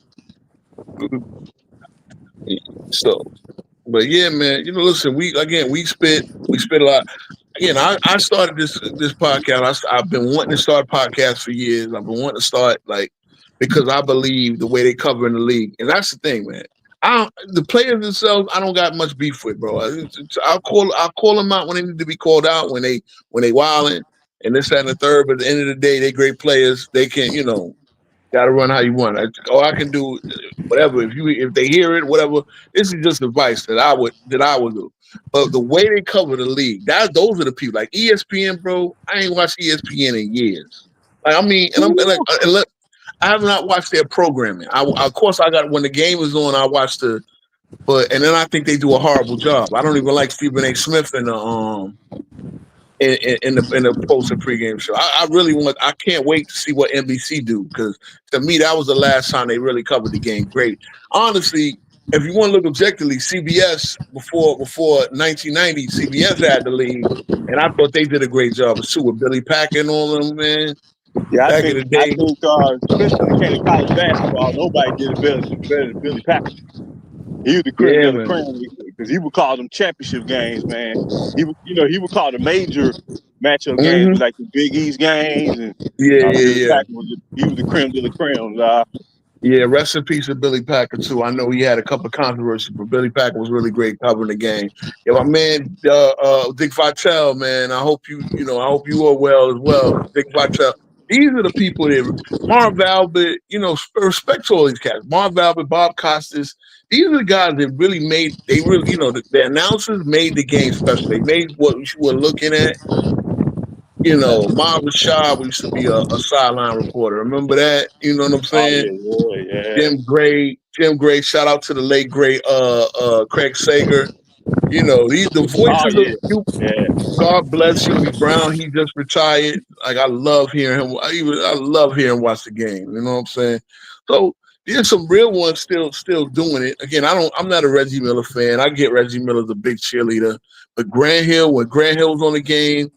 [SPEAKER 2] So, but yeah, man. Listen, we spit a lot. Again, I started this podcast. I've been wanting to start a podcast for years. I've been wanting to start because I believe the way they cover in the league, and that's the thing, man. The players themselves, I don't got much beef with, bro. I'll call them out when they need to be called out, when they wilding and this, that, and the third. But at the end of the day, they great players. They can, Gotta run how you want. I can do whatever. If they hear it, whatever. This is just advice that I would do. But the way they cover the league, those are the people like ESPN, bro. I ain't watched ESPN in years. Like I mean, I have not watched their programming. Of course I got when the game is on, I watch and then I think they do a horrible job. I don't even like Stephen A. Smith in the post and pregame show. I can't wait to see what NBC do, because to me that was the last time they really covered the game great. Honestly, if you want to look objectively, CBS before 1990, CBS had the league, and I thought they did a great job too with Billy Packer and all them, man.
[SPEAKER 3] Yeah,
[SPEAKER 2] Back in the day.
[SPEAKER 3] I think especially when it came to college basketball, nobody did it better than Billy Packer. He was the creme de la creme, because he would call them championship games, man. He would call the major matchup games like the Big East games, and Packer he was the creme de la creme.
[SPEAKER 2] Yeah, rest in peace to Billy Packer too. I know he had a couple of controversies, but Billy Packer was really great covering the game. Yeah, my man, Dick Vitale, man. I hope you are well as well, Dick Vitale. These are the people that Marv Albert, respect to all these cats. Marv Albert, Bob Costas. These are the guys that really the announcers made the game special. They made what you were looking at. Marv Rashad used to be a sideline reporter. Remember that? You know what I'm saying?
[SPEAKER 3] Oh, yeah.
[SPEAKER 2] Jim Gray. Shout out to the late great Craig Sager. The voices of God bless Huey Brown. He just retired. Like I love hearing him. I love hearing him watch the game. You know what I'm saying? So there's some real ones still doing it. Again, I'm not a Reggie Miller fan. I get Reggie Miller's a big cheerleader, but Grant Hill, when Grant Hill was on the game,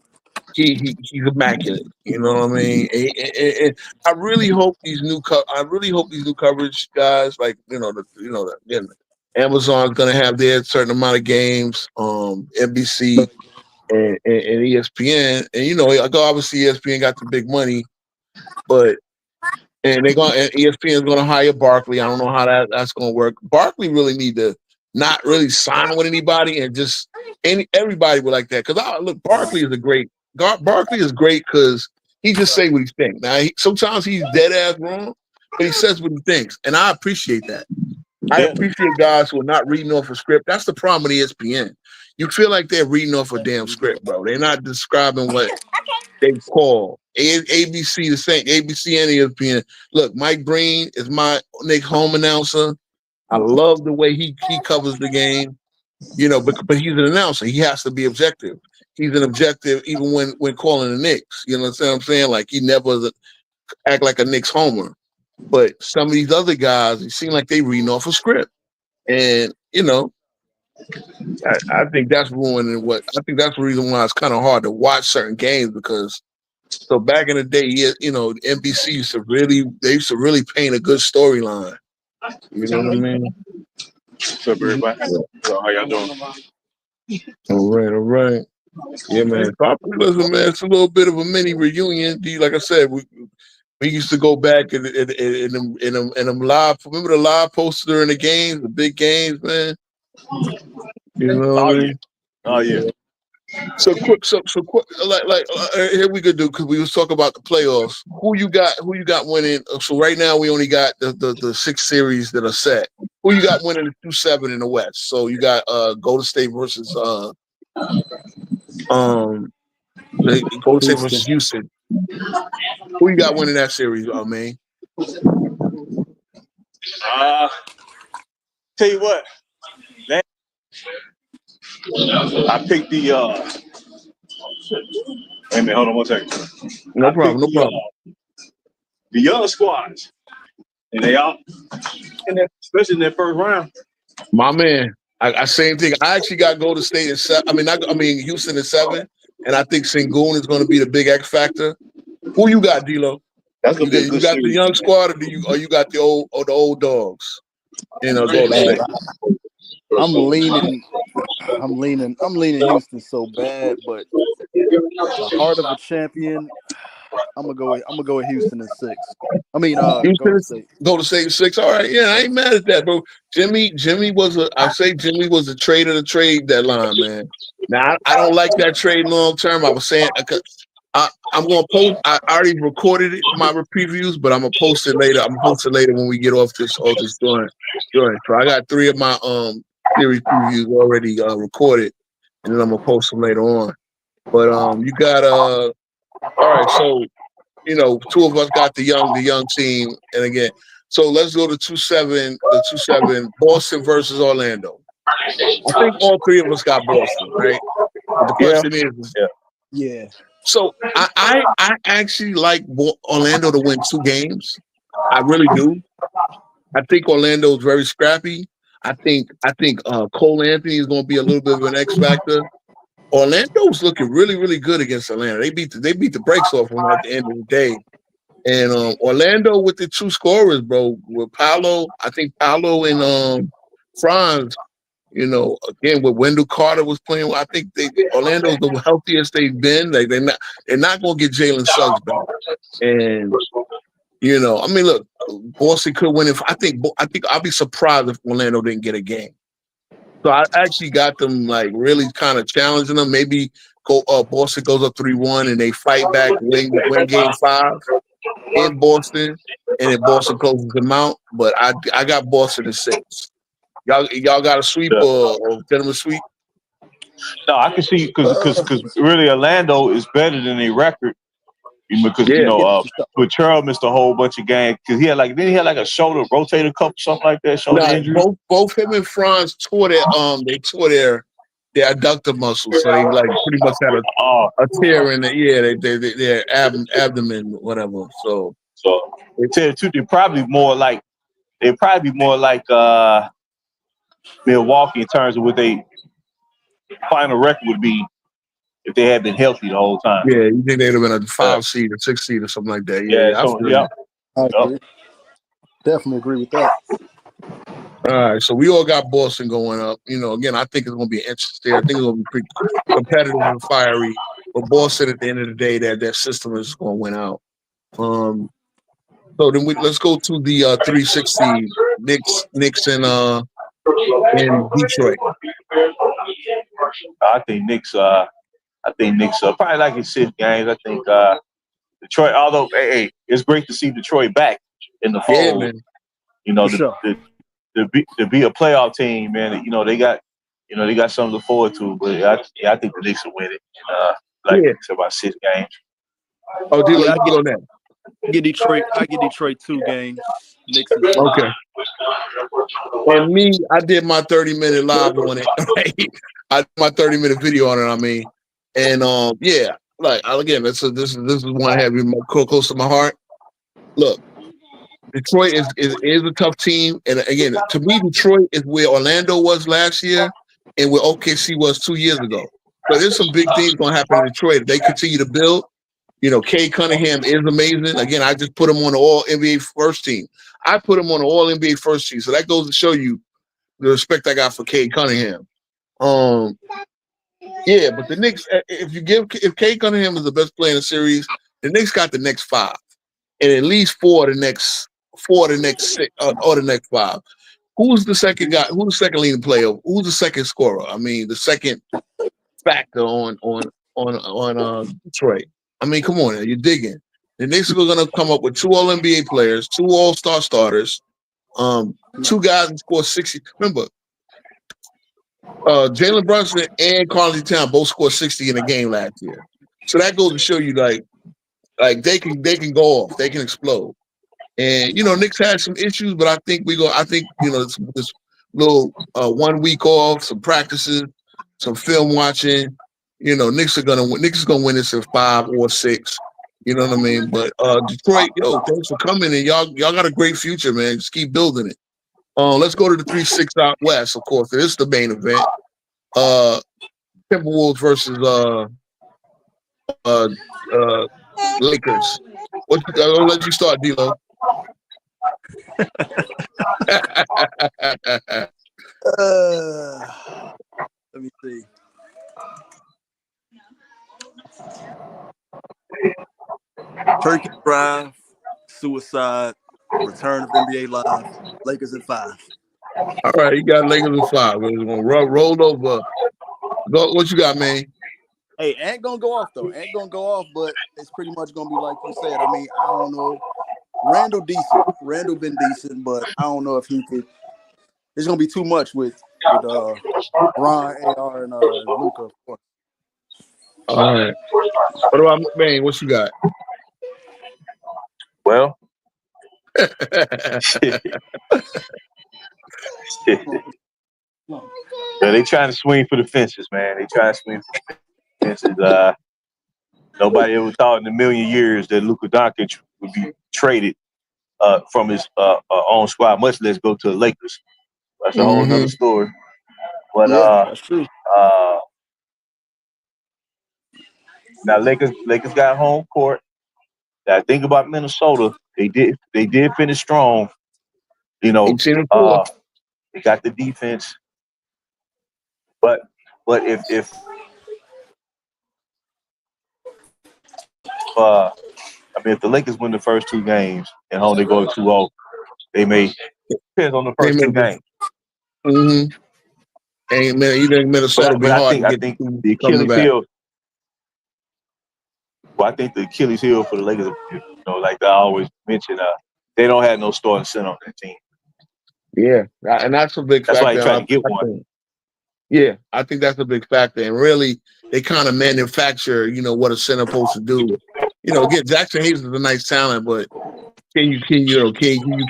[SPEAKER 2] he's immaculate. You know what I mean? And I really hope these new coverage guys, like Amazon's gonna have their certain amount of games, NBC and ESPN, and obviously ESPN got the big money, and ESPN is gonna hire Barkley. I don't know how that's gonna work. Barkley really need to not really sign with anybody, and just everybody would like that, because look, Barkley is great because he just say what he thinks. Now sometimes he's dead ass wrong, but he says what he thinks, and I appreciate that. I appreciate guys who are not reading off a script. That's the problem with ESPN. You feel like they're reading off a damn script, bro. They're not describing what they call. ABC the same. ABC and ESPN. Look, Mike Breen is my Nick home announcer. I love the way he covers the game. But he's an announcer. He has to be objective. He's an objective even when calling the Knicks. You know what I'm saying? Like he never act like a Knicks homer. But some of these other guys, it seem like they reading off a script, and I think that's ruining I think that's the reason why it's kind of hard to watch certain games, because so back in the day, NBC used to really paint a good storyline. You know what I mean?
[SPEAKER 3] What's up, everybody? How y'all doing?
[SPEAKER 2] All right. Yeah, man. Listen, man, it's a little bit of a mini reunion. Like I said, we used to go back in them live. Remember the live posters during the games, the big games, man. You know what I mean?
[SPEAKER 3] Oh yeah.
[SPEAKER 2] So quick. Like here we could do, because we was talking about the playoffs. Who you got winning? So right now we only got the 6 series that are set. Who you got winning the 2-7 in the West? So you got Golden State versus Golden State versus Houston. Who you got winning that series, man?
[SPEAKER 3] Tell you what, I picked the. Wait a minute, hold on 1 second.
[SPEAKER 2] No problem.
[SPEAKER 3] The young squads, and they all, especially in that first round.
[SPEAKER 2] My man, I same thing. I actually got Golden State at 7. I mean Houston at 7, and I think Sengun is going to be the big X factor. Who you got, D-Lo?
[SPEAKER 3] That's gonna be a good
[SPEAKER 2] you got
[SPEAKER 3] series.
[SPEAKER 2] The young squad, or you got the old dogs? Golden State.
[SPEAKER 1] I'm leaning Houston so bad, but the heart of a champion, I'm gonna go with Houston in 6. I mean, Golden State.
[SPEAKER 2] Golden State 6. All right, yeah, I ain't mad at that, bro. Jimmy was a trade of the trade deadline, man. Now I don't like that trade long term. I was saying I'm gonna post. I already recorded it, my previews, but I'm gonna post it later. I'm gonna post it later when we get off this joint. So I got 3 of my series previews already recorded, and then I'm gonna post them later on. But you got all right. So 2 of us got the young team, and again, so let's go to 2-7. The 2-7 Boston versus Orlando. I think all 3 of us got Boston, right? But the question is,
[SPEAKER 1] yeah.
[SPEAKER 2] So I actually like Orlando to win 2 games. I really do. I think Orlando is very scrappy. I think Cole Anthony is going to be a little bit of an X factor. Orlando's looking really, really good against Atlanta. They beat the brakes off them at the end of the day. And Orlando with the 2 scorers, bro, with Paolo, I think Paolo and Franz. Again, with Wendell Carter was playing, I think Orlando's the healthiest they've been. They're not going to get Jalen Suggs back. And I mean, look, Boston could win. I think I'll be surprised if Orlando didn't get a game. So I actually got them like really kind of challenging them. Maybe Boston goes up 3-1 and they fight back, win game 5 in Boston, and then Boston closes them out. But I got Boston at 6. Y'all got a sweep or gentleman sweep?
[SPEAKER 3] No, I can see because really Orlando is better than a record. Because with Charles missed a whole bunch of games because he had like a shoulder rotator cuff or something like that. Shoulder injury.
[SPEAKER 2] Both him and Franz tore their adductor muscles, so they like pretty much had a tear in their abdomen, whatever. So
[SPEAKER 3] they're probably more like Milwaukee in terms of what they final record would be if they had been healthy the whole time.
[SPEAKER 2] Yeah, you think they'd have been a 5 seed or 6 seed or something like that?
[SPEAKER 1] I agree. Definitely agree with that.
[SPEAKER 2] All right, so we all got Boston going up. Again, I think it's going to be interesting. I think it's going to be pretty competitive and fiery. But Boston, at the end of the day, their system is going to win out. So then let's go to the 360 Knicks and Detroit.
[SPEAKER 3] I think Knicks probably like his 6 games. I think Detroit, although it's great to see Detroit back in the fold. To be a playoff team, man. They got something to look forward to. But I think the Knicks will win it. It's about 6 games.
[SPEAKER 2] Oh, dude, I get on that.
[SPEAKER 1] I get Detroit 2 games. Knicks and
[SPEAKER 2] okay. And me, I did my 30-minute live on it. Right? I did my 30-minute video on it. I mean, and again, this is one I have close to my heart. Look, Detroit is a tough team, and again, to me, Detroit is where Orlando was last year, and where OKC was 2 years ago. So there's some big things going to happen in Detroit if they continue to build. Cade Cunningham is amazing. Again, I just put him on the All NBA first team. I put him on the All NBA first team, so that goes to show you the respect I got for Cade Cunningham. But the Knicks, if Cade Cunningham is the best player in the series, the Knicks got the next 5, and at least 4 of the next 6 or the next 5. Who's the second guy? Who's the second leading player? Who's the second scorer? I mean, the second factor on Detroit. I mean, come on, you're digging. The Knicks are going to come up with 2 All-NBA players, 2 All-Star starters, 2 guys who score 60. Remember, Jalen Brunson and Karl-Anthony Towns both scored 60 in a game last year. So that goes to show you, like they can go off, they can explode. And Knicks had some issues, but I think this little 1 week off, some practices, some film watching. Knicks is gonna win this in 5 or 6. You know what I mean? But Detroit, thanks for coming, and y'all got a great future, man. Just keep building it. Let's go to the 3-6 out west, of course. This is the main event. Timberwolves versus Lakers. I'll let you start, D-Lo.
[SPEAKER 1] Let me see. Turkey Drive, Suicide, Return of NBA Live, Lakers in 5.
[SPEAKER 2] All right, you got Lakers in 5. We're gonna roll over. What you got, man?
[SPEAKER 1] Hey, ain't gonna go off though. Ain't gonna go off, but it's pretty much gonna be like you said. I mean, I don't know. Randall decent. Randall been decent, but I don't know if he could. There's gonna be too much with Ron, AR, and Luka.
[SPEAKER 2] All right. What about McMahon? What you got?
[SPEAKER 3] Well, they trying to swing for the fences, man. They trying to swing for the fences. Nobody ever thought in a million years that Luka Doncic would be traded from his own squad, much less go to the Lakers. That's a whole nother story. But
[SPEAKER 1] that's true.
[SPEAKER 3] Now Lakers got home court. Now think about Minnesota. They did finish strong. You know, they got the defense. But if the Lakers win the first two games and home they go 2-0, they may depends on the first two games.
[SPEAKER 2] Hey man, you think Minnesota be hard to get?
[SPEAKER 3] I think the Achilles heel. Well, I think the Achilles heel for the Lakers, like I always mention, they don't have no starting center on that team.
[SPEAKER 2] Yeah, and that's a big factor.
[SPEAKER 3] That's why they trying to get one.
[SPEAKER 2] Yeah, I think that's a big factor. And really, they kind of manufacture, what a center supposed to do. Again, Jackson Hayes is a nice talent, but can you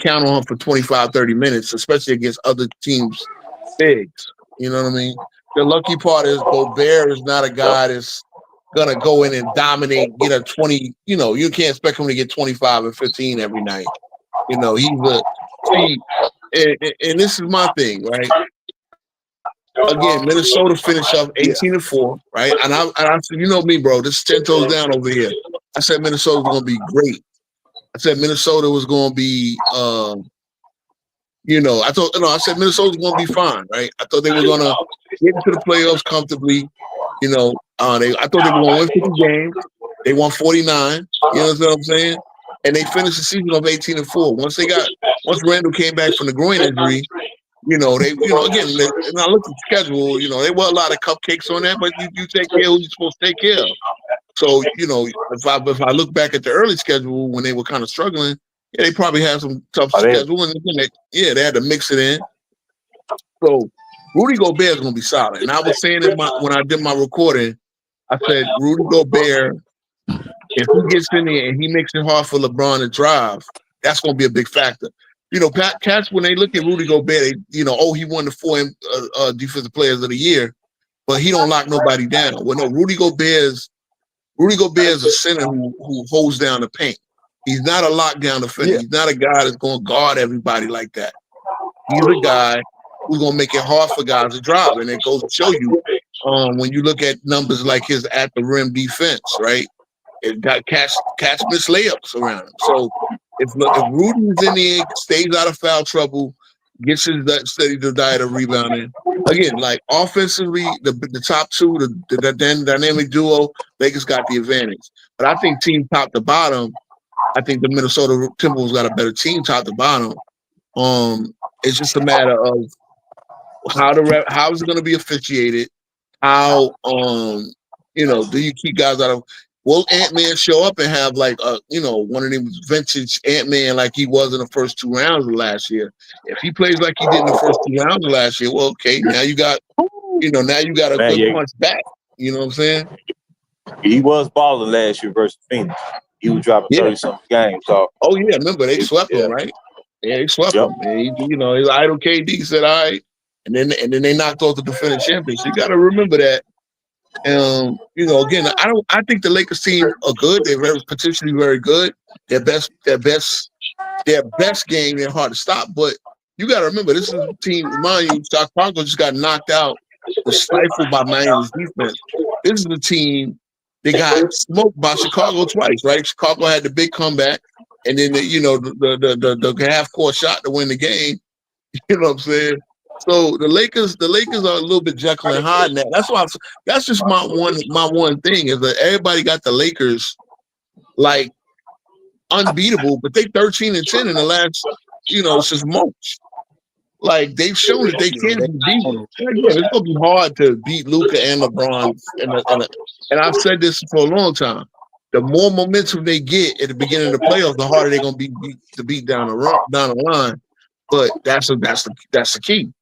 [SPEAKER 2] count on him for 25, 30 minutes, especially against other teams' bigs? You know what I mean? The lucky part is Gobert is not a guy that's gonna go in and dominate, get a 20. You can't expect him to get 25 and 15 every night. He's and this is my thing, right? Again, Minnesota finished up 18-4, right? And I said, me, bro, this is 10 toes down over here. I said Minnesota was going to be great. I said Minnesota was going to be, I said Minnesota was going to be fine, right? I thought they were going to get into the playoffs comfortably. I thought they were going to win 50 games. They won 49. You know what I'm saying? And they finished the season of 18-4. Once Randall came back from the groin injury, again, and I looked at the schedule, there were a lot of cupcakes on that, but you take care of who you're supposed to take care of. So, if I look back at the early schedule when they were kind of struggling, they probably had some tough schedule, and they had to mix it in. So, Rudy Gobert is going to be solid. And I was saying when I did my recording, I said, Rudy Gobert, if he gets in there and he makes it hard for LeBron to drive, that's going to be a big factor. Cats, when they look at Rudy Gobert, he won the 4 Defensive Players of the Year, but he don't lock nobody down. Well, no, Rudy Gobert is a center who holds down the paint. He's not a lockdown defender. Yeah. He's not a guy that's going to guard everybody like that. He's a guy who's going to make it hard for guys to drive, and it goes to show you when you look at numbers like his at the rim defense, right? It got catch miss layups around him. So if Rudy's in the egg, stays out of foul trouble, gets his steady diet of rebounding. Again, like offensively, the top two, the dynamic duo, Lakers got the advantage. But I think team top to bottom, I think the Minnesota Timberwolves got a better team top to bottom. It's just a matter of how is it going to be officiated? How do you keep guys out of? Will Ant-Man show up and have like one of them vintage Ant-Man like he was in the first 2 rounds of last year? If he plays like he did in the first 2 rounds of last year, well, okay, now you got a good punch back. You know what I'm saying?
[SPEAKER 3] He was balling last year versus Phoenix. He was dropping 30-something games. So.
[SPEAKER 2] Oh yeah, remember they swept him, right? Yeah, they swept him. And his idol KD said, "All right," and then they knocked off the defending champions. So you got to remember that. Again, I think the Lakers team are good. They're potentially very good. Their best game, they're hard to stop. But you got to remember, this is a team. Mind you, Chicago just got knocked out, was stifled by Miami's defense. This is the team they got smoked by Chicago twice, right? Chicago had the big comeback, and then the half-court shot to win the game. You know what I'm saying? So the Lakers are a little bit Jekyll and Hyde now. That's just my one thing is that everybody got the Lakers like unbeatable, but they 13-10 in the last since March. Like they've shown that they
[SPEAKER 1] Yeah,
[SPEAKER 2] can
[SPEAKER 1] they
[SPEAKER 2] be beat.
[SPEAKER 1] own it.
[SPEAKER 2] Again, it's gonna be hard to beat Luka and LeBron. And I've said this for a long time. The more momentum they get at the beginning of the playoffs, the harder they're gonna be to beat down the line. But that's the key.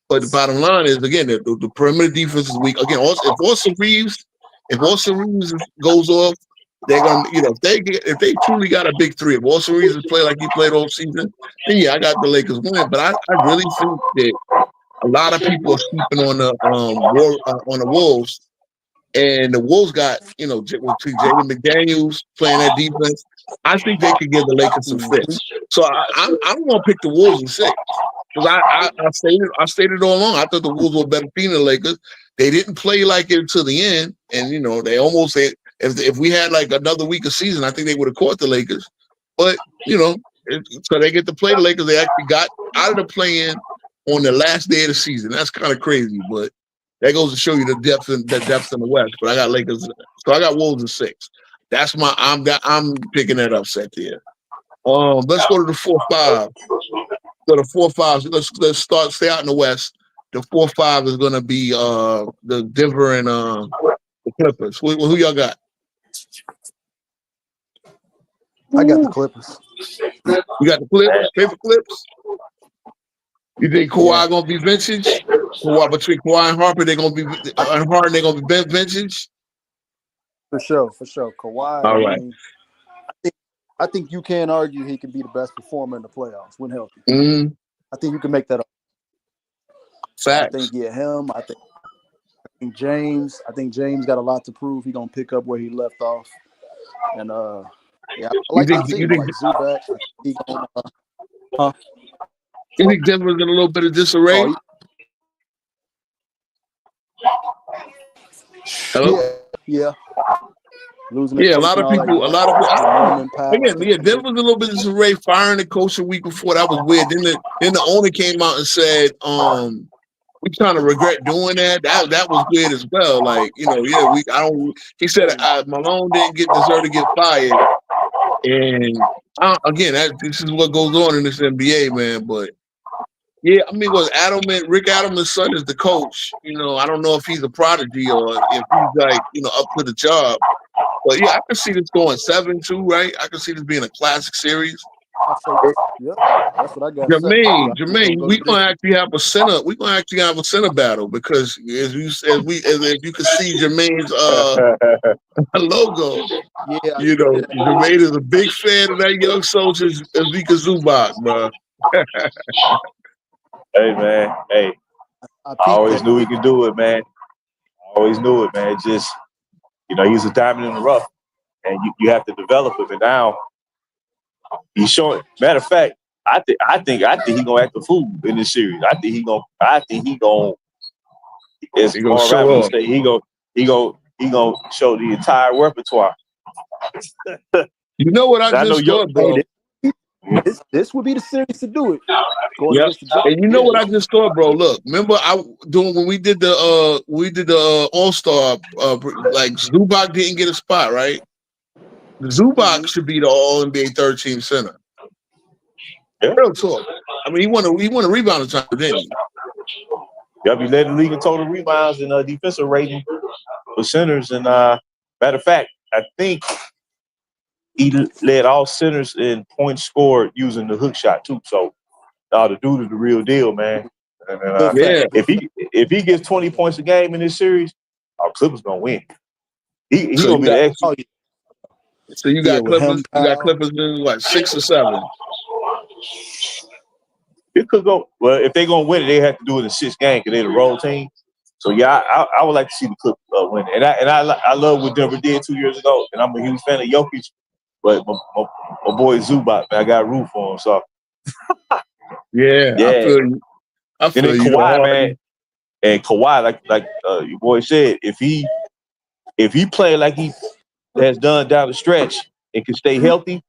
[SPEAKER 2] But the bottom line is again the perimeter defense is weak. Again, also, if Austin Reeves goes off, they're gonna if they truly got a big three. If Austin Reeves play like he played all season, then yeah, I got the Lakers winning. But I really think that a lot of people are sleeping on the on the Wolves, and the Wolves got Jaden McDaniels playing that defense. I think they could give the Lakers some fits. So I'm gonna pick the Wolves in 6. Because I stated all along, I thought the Wolves were a better team than the Lakers. They didn't play like it to the end, and they almost said if we had like another week of season, I think they would have caught the Lakers. But so they get to play the Lakers. They actually got out of the play-in on the last day of the season. That's kind of crazy, but that goes to show you the depth in the West. But I got Lakers, so I got Wolves in 6. That's I'm picking that upset there. Let's go to the 4-5. So the 4-5. Let's stay out in the West. The 4-5 is going to be the Denver and the Clippers. Who y'all got?
[SPEAKER 1] I got the Clippers.
[SPEAKER 2] You got the Clippers, paper clips. You think Kawhi gonna be vintage? Between Kawhi and Harper, they're gonna be Harden. They're gonna be vintage.
[SPEAKER 1] For sure. Kawhi.
[SPEAKER 2] All right.
[SPEAKER 1] I think you can't argue he can be the best performer in the playoffs when healthy.
[SPEAKER 2] Mm-hmm.
[SPEAKER 1] I think you can make that up.
[SPEAKER 2] Facts.
[SPEAKER 1] I think him. I think James. I think James got a lot to prove. He's gonna pick up where he left off. And I like the team. Like Zubac.
[SPEAKER 2] You think Denver's in a little bit of disarray? Hello?
[SPEAKER 1] Yeah. Losing
[SPEAKER 2] a lot of people. Again, Denver's a little bit of disarray. Firing the coach a week before, that was weird. Then the owner came out and said, we kind of regret doing that. That was weird as well. Like, he said Malone didn't deserve to get fired. And this is what goes on in this NBA, man. But yeah, I mean, Rick Adelman's son is the coach. I don't know if he's a prodigy or if he's like, up to the job. But yeah, I can see this going 7-2, right? I can see this being a classic series.
[SPEAKER 1] Yeah, that's what I got.
[SPEAKER 2] Jermaine, we're gonna actually have a center. We're gonna actually have a center battle because if you can see Jermaine's logo, Jermaine is a big fan of that young soldier Ivica Zubac, bro.
[SPEAKER 3] Hey man, I always knew he could do it, man. Just he's a diamond in the rough, and you have to develop him. And now he's showing. Matter of fact, I think he's gonna act a fool in this series. I think he gonna. It's gonna show up. He gonna show the entire repertoire.
[SPEAKER 2] You know what I just thought, bro?
[SPEAKER 1] This would be the series to do it.
[SPEAKER 2] And you know what I just thought, bro? Look, remember when we did the All-Star, like Zubac didn't get a spot, right? Zubac should be the All-NBA third-team center.
[SPEAKER 3] Yeah.
[SPEAKER 2] Real talk. I mean, he won a rebound time, didn't he?
[SPEAKER 3] Yep, he led the league in total rebounds and defensive rating for centers. And matter of fact, I think he led all centers in points scored using the hook shot too. So, the dude is the real deal, man. And if he gets 20 points a game in this series, our Clippers gonna win. He's gonna be the extra.
[SPEAKER 2] So you got Clippers. You got Clippers in what, 6 or 7?
[SPEAKER 3] It could go. Well, if they're gonna win it, they have to do it in 6 games because they're the road team. So yeah, I would like to see the Clippers win. And I love what Denver did 2 years ago, and I'm a huge fan of Jokic. But my boy Zubac, man, I got root for him. So
[SPEAKER 2] yeah. I feel you.
[SPEAKER 3] And then Kawhi, man, and Kawhi, like your boy said, if he play like he has done down the stretch and can stay healthy,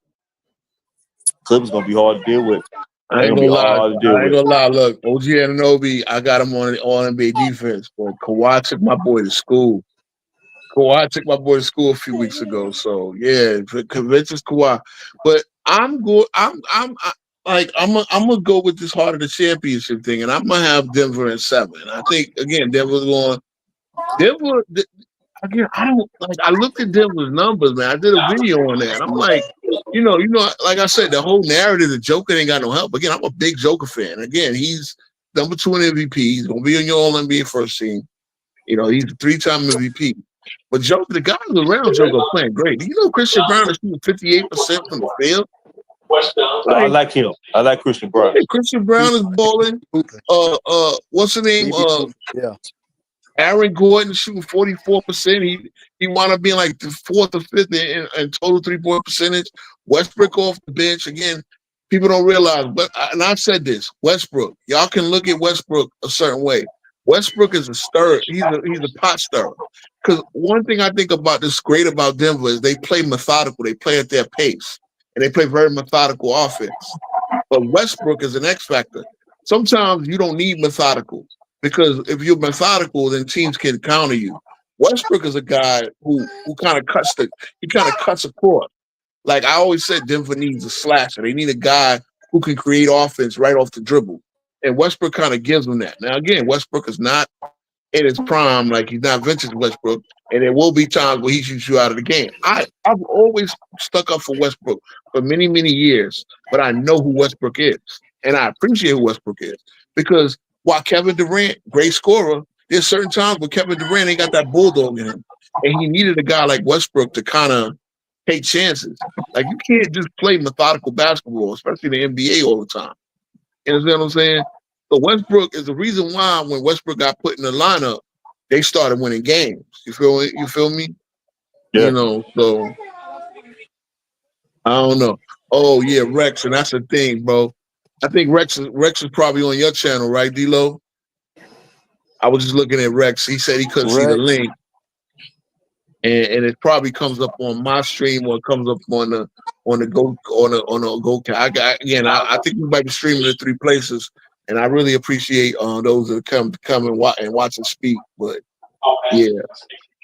[SPEAKER 3] Clippers gonna be hard to deal with.
[SPEAKER 2] I ain't gonna lie. Look, OG Anunoby, I got him on the All-NBA defense, but Kawhi took my boy to school. A few weeks ago. So yeah, convinces Kawhi. But I'm good. I'm like I'm gonna go with this heart of the championship thing, and I'm gonna have Denver in 7. I think again, Denver's going. Denver again. I don't like. I looked at Denver's numbers, man. I did a video on that. And I'm like, like I said, the whole narrative, the Joker ain't got no help. Again, I'm a big Joker fan. Again, he's number 2 in MVP. He's gonna be on your All NBA first team. He's a 3-time MVP. But Joker, the guys around Joker are playing great. You know, Christian Brown is shooting 58% from the field.
[SPEAKER 3] I like him. I like Christian Brown.
[SPEAKER 2] Christian Brown is balling. What's the name?
[SPEAKER 1] Yeah.
[SPEAKER 2] Aaron Gordon shooting 44%. He wound up being like the 4th or 5th in total 3-point percentage. Westbrook off the bench again. People don't realize, and I've said this: Westbrook. Y'all can look at Westbrook a certain way. Westbrook is a stirrer. He's a pot stirrer. Because one thing I think about this great about Denver is they play methodical. They play at their pace. And they play very methodical offense. But Westbrook is an X factor. Sometimes you don't need methodical because if you're methodical, then teams can counter you. Westbrook is a guy who kind of cuts across. Like I always said, Denver needs a slasher. They need a guy who can create offense right off the dribble. And Westbrook kind of gives them that. Now, again, Westbrook is not in his prime, like he's not vintage Westbrook, and there will be times where he shoots you out of the game. I've always stuck up for Westbrook for many, many years, but I know who Westbrook is, and I appreciate who Westbrook is because while Kevin Durant, great scorer, there's certain times where Kevin Durant ain't got that bulldog in him, and he needed a guy like Westbrook to kind of take chances. Like you can't just play methodical basketball, especially in the NBA all the time. You understand what I'm saying? So Westbrook is the reason why when Westbrook got put in the lineup, they started winning games. You feel me?
[SPEAKER 3] Yeah.
[SPEAKER 2] So I don't know. Oh yeah, Rex, and that's the thing, bro. I think Rex is probably on your channel, right, D-Lo? I was just looking at Rex. He said he couldn't see the link. And it probably comes up on my stream or it comes up on the go. I think we might be streaming in 3 places. And I really appreciate those that come and watch and speak. But yeah,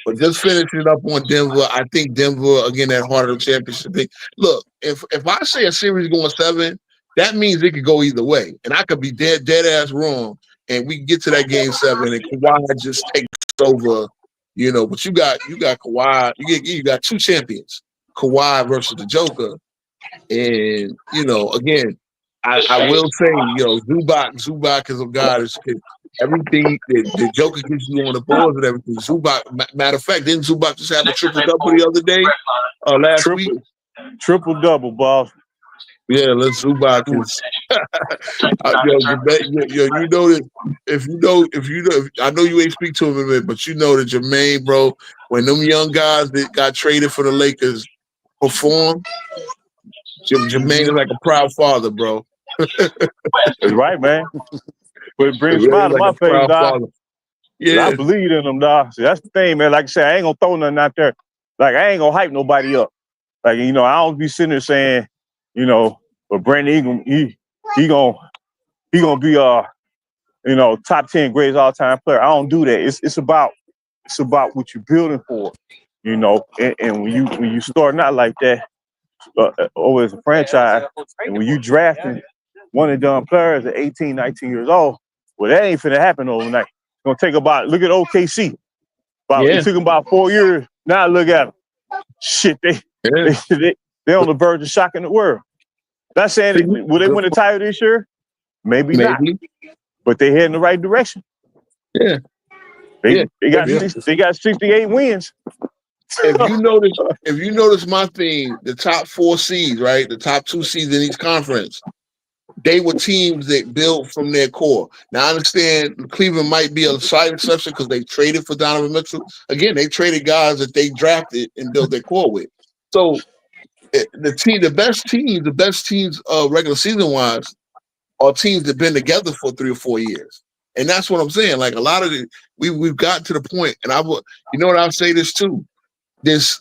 [SPEAKER 2] but just finishing up on Denver, I think Denver again that heart of the championship thing. Look, if I say a series going 7, that means it could go either way, and I could be dead ass wrong, and we get to that game 7 and Kawhi just takes over, But you got Kawhi, you got 2 champions, Kawhi versus the Joker, and again. I will say, Zubac is a guy that's everything the Joker gives you on the boards and everything. Zubac, matter of fact, didn't Zubac just have a triple-double the other day, last week?
[SPEAKER 3] Triple-double, boss.
[SPEAKER 2] Yeah, let's Zubac is. You know that if you know, I know you ain't speak to him in a minute, but you know that Jermaine, bro, when them young guys that got traded for the Lakers perform, Jermaine is like a proud father, bro.
[SPEAKER 3] That's right, man. But it brings a smile to my face, dog. Yeah, I believe in them, dog. See, that's the thing, man. Like I said, I ain't gonna throw nothing out there. Like I ain't gonna hype nobody up. Like I don't be sitting there saying, but Brandon Ingram, he gonna be top 10 greatest all time player. I don't do that. It's about what you're building for, And when you starting out like that, over as a franchise, and when you drafting one and done players at 18, 19 years old, well, that ain't finna happen overnight. It's gonna take look at OKC. It took them about 4 years. Now look at them. Shit, they on the verge of shocking the world. Not saying will they win the title this year? Maybe not. But they head in the right direction.
[SPEAKER 2] Yeah.
[SPEAKER 3] They got 68 wins.
[SPEAKER 2] If you notice my theme, the top 4 seeds, right? The top 2 seeds in each conference, they were teams that built from their core. Now I understand Cleveland might be a slight exception because they traded for Donovan Mitchell. Again, they traded guys that they drafted and built their core with. So the best teams regular season wise are teams that been together for 3 or 4 years. And that's what I'm saying. Like a lot of it, we've gotten to the point, and what I'll say this too. This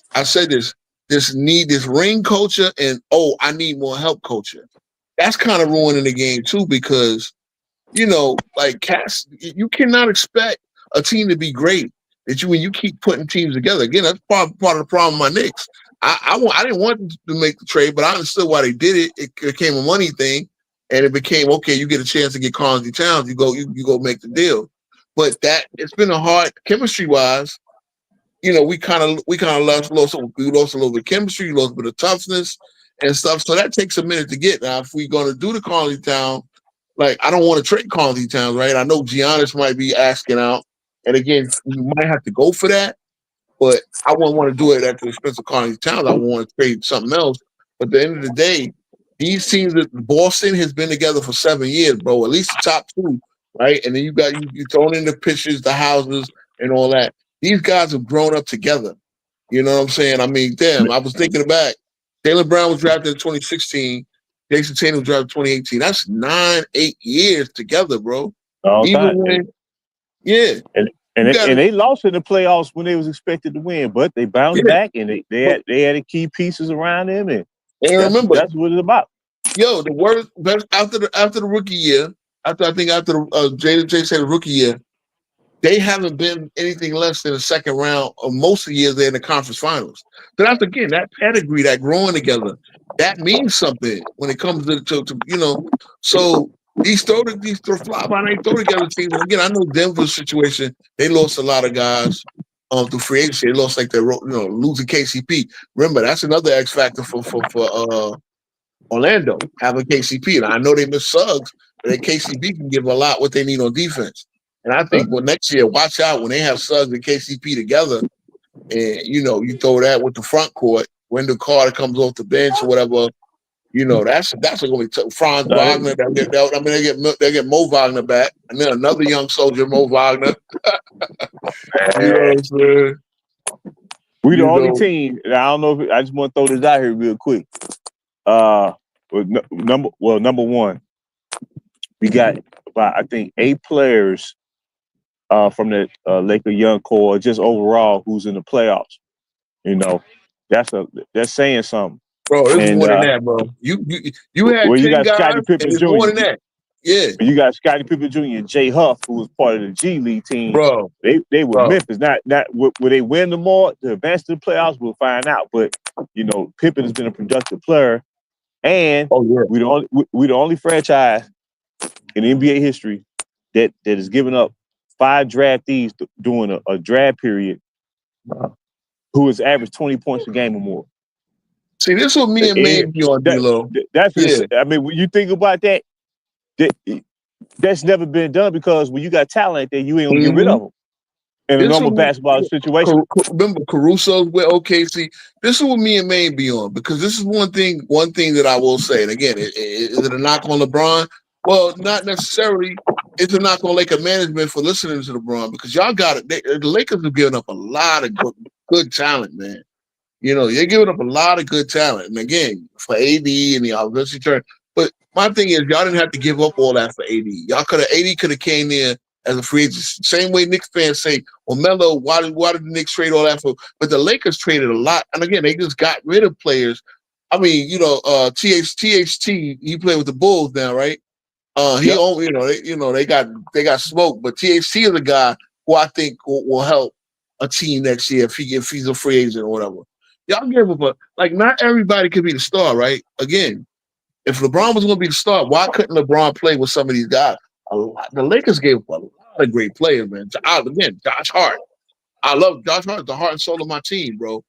[SPEAKER 2] ring culture and I need more help culture. That's kind of ruining the game too because, like Cass, you cannot expect a team to be great when you keep putting teams together. Again, that's part of the problem with my Knicks. I didn't want them to make the trade, but I understood why they did it. It became a money thing. and it became okay. You get a chance to get Karl-Anthony Towns, you go make the deal. But that it's been a hard chemistry wise. We kind of lost a little bit of chemistry, lost a bit of toughness and stuff. So that takes a minute to get. Now, if we're going to do the Karl-Anthony Towns, like I don't want to trade Karl-Anthony Towns, right? I know Giannis might be asking out, and again, you might have to go for that. But I wouldn't want to do it at the expense of Karl-Anthony Towns. I want to trade something else. But at the end of the day, these teams that Boston has been together for 7 years, bro. At least the top two, right? And then you thrown in the pitches, the houses, and all that. These guys have grown up together. You know what I'm saying? I mean, damn, I was thinking back. Jaylen Brown was drafted in 2016. Jason Tatum was drafted in 2018. That's 8 years together, bro. Yeah.
[SPEAKER 3] And they lost in the playoffs when they was expected to win, but they bounced back and they added key pieces around them, and
[SPEAKER 2] remember
[SPEAKER 3] that's what it's about.
[SPEAKER 2] Yo, the best after the rookie year, after Jay said the rookie year, they haven't been anything less than a second round of most of the years they're in the conference finals. So that's again that pedigree, that growing together, that means something when it comes to. So these fly by night throw together teams. Again, I know Denver's situation. They lost a lot of guys through free agency. They lost losing KCP. Remember, that's another X factor for Orlando having KCP. And I know they miss Suggs, but KCP can give a lot what they need on defense. And I think next year, watch out when they have Suggs and KCP together, and you throw that with the front court. Wendell Carter comes off the bench or whatever. That's going to be Franz Wagner. They get Mo Wagner back, and then another young soldier, Mo Wagner. You know what I'm saying?
[SPEAKER 3] We the only team. I don't know if I just want to throw this out here real quick. Number one, we got about I think 8 players from the Laker young core, just overall who's in the playoffs. That's saying something.
[SPEAKER 2] Bro, it's more than that, bro. You had 10
[SPEAKER 3] you got
[SPEAKER 2] guys,
[SPEAKER 3] Scottie Pippen
[SPEAKER 2] and it's
[SPEAKER 3] Jr.
[SPEAKER 2] more than that. Yeah.
[SPEAKER 3] You got Scottie Pippen Jr. and Jay Huff, who was part of the G League team.
[SPEAKER 2] Bro.
[SPEAKER 3] They were Memphis. Not will they win them more to advance to the playoffs? We'll find out. But Pippen has been a productive player. And we the only franchise in NBA history that has given up 5 draftees during a draft period who has averaged 20 points a game or more.
[SPEAKER 2] See, this is what me and May be on, D-Lo.
[SPEAKER 3] I mean, when you think about that, that's never been done because when you got talent there, you ain't gonna get rid of them. In a normal basketball situation.
[SPEAKER 2] Remember, Caruso's with OKC. This is what me and May be on because this is one thing that I will say. And again, is it a knock on LeBron? Well, not necessarily. It's a knock on Laker management for listening to LeBron because y'all got it. The Lakers have given up a lot of good talent, man. They're giving up a lot of good talent. And again, for AD and the offensive turn. But my thing is, y'all didn't have to give up all that for AD. AD could have came there as a free agent. Same way Knicks fans say, well, Melo, why did the Knicks trade all that for? But the Lakers traded a lot. And again, they just got rid of players. I mean, THT, he played with the Bulls now, right? They got smoked. But THT is a guy who I think will help a team next year if he's a free agent or whatever. Y'all give up not everybody could be the star, right? Again, if LeBron was going to be the star, why couldn't LeBron play with some of these guys? The Lakers gave up a lot of great players, man. Again, Josh Hart. I love Josh Hart, the heart and soul of my team, bro.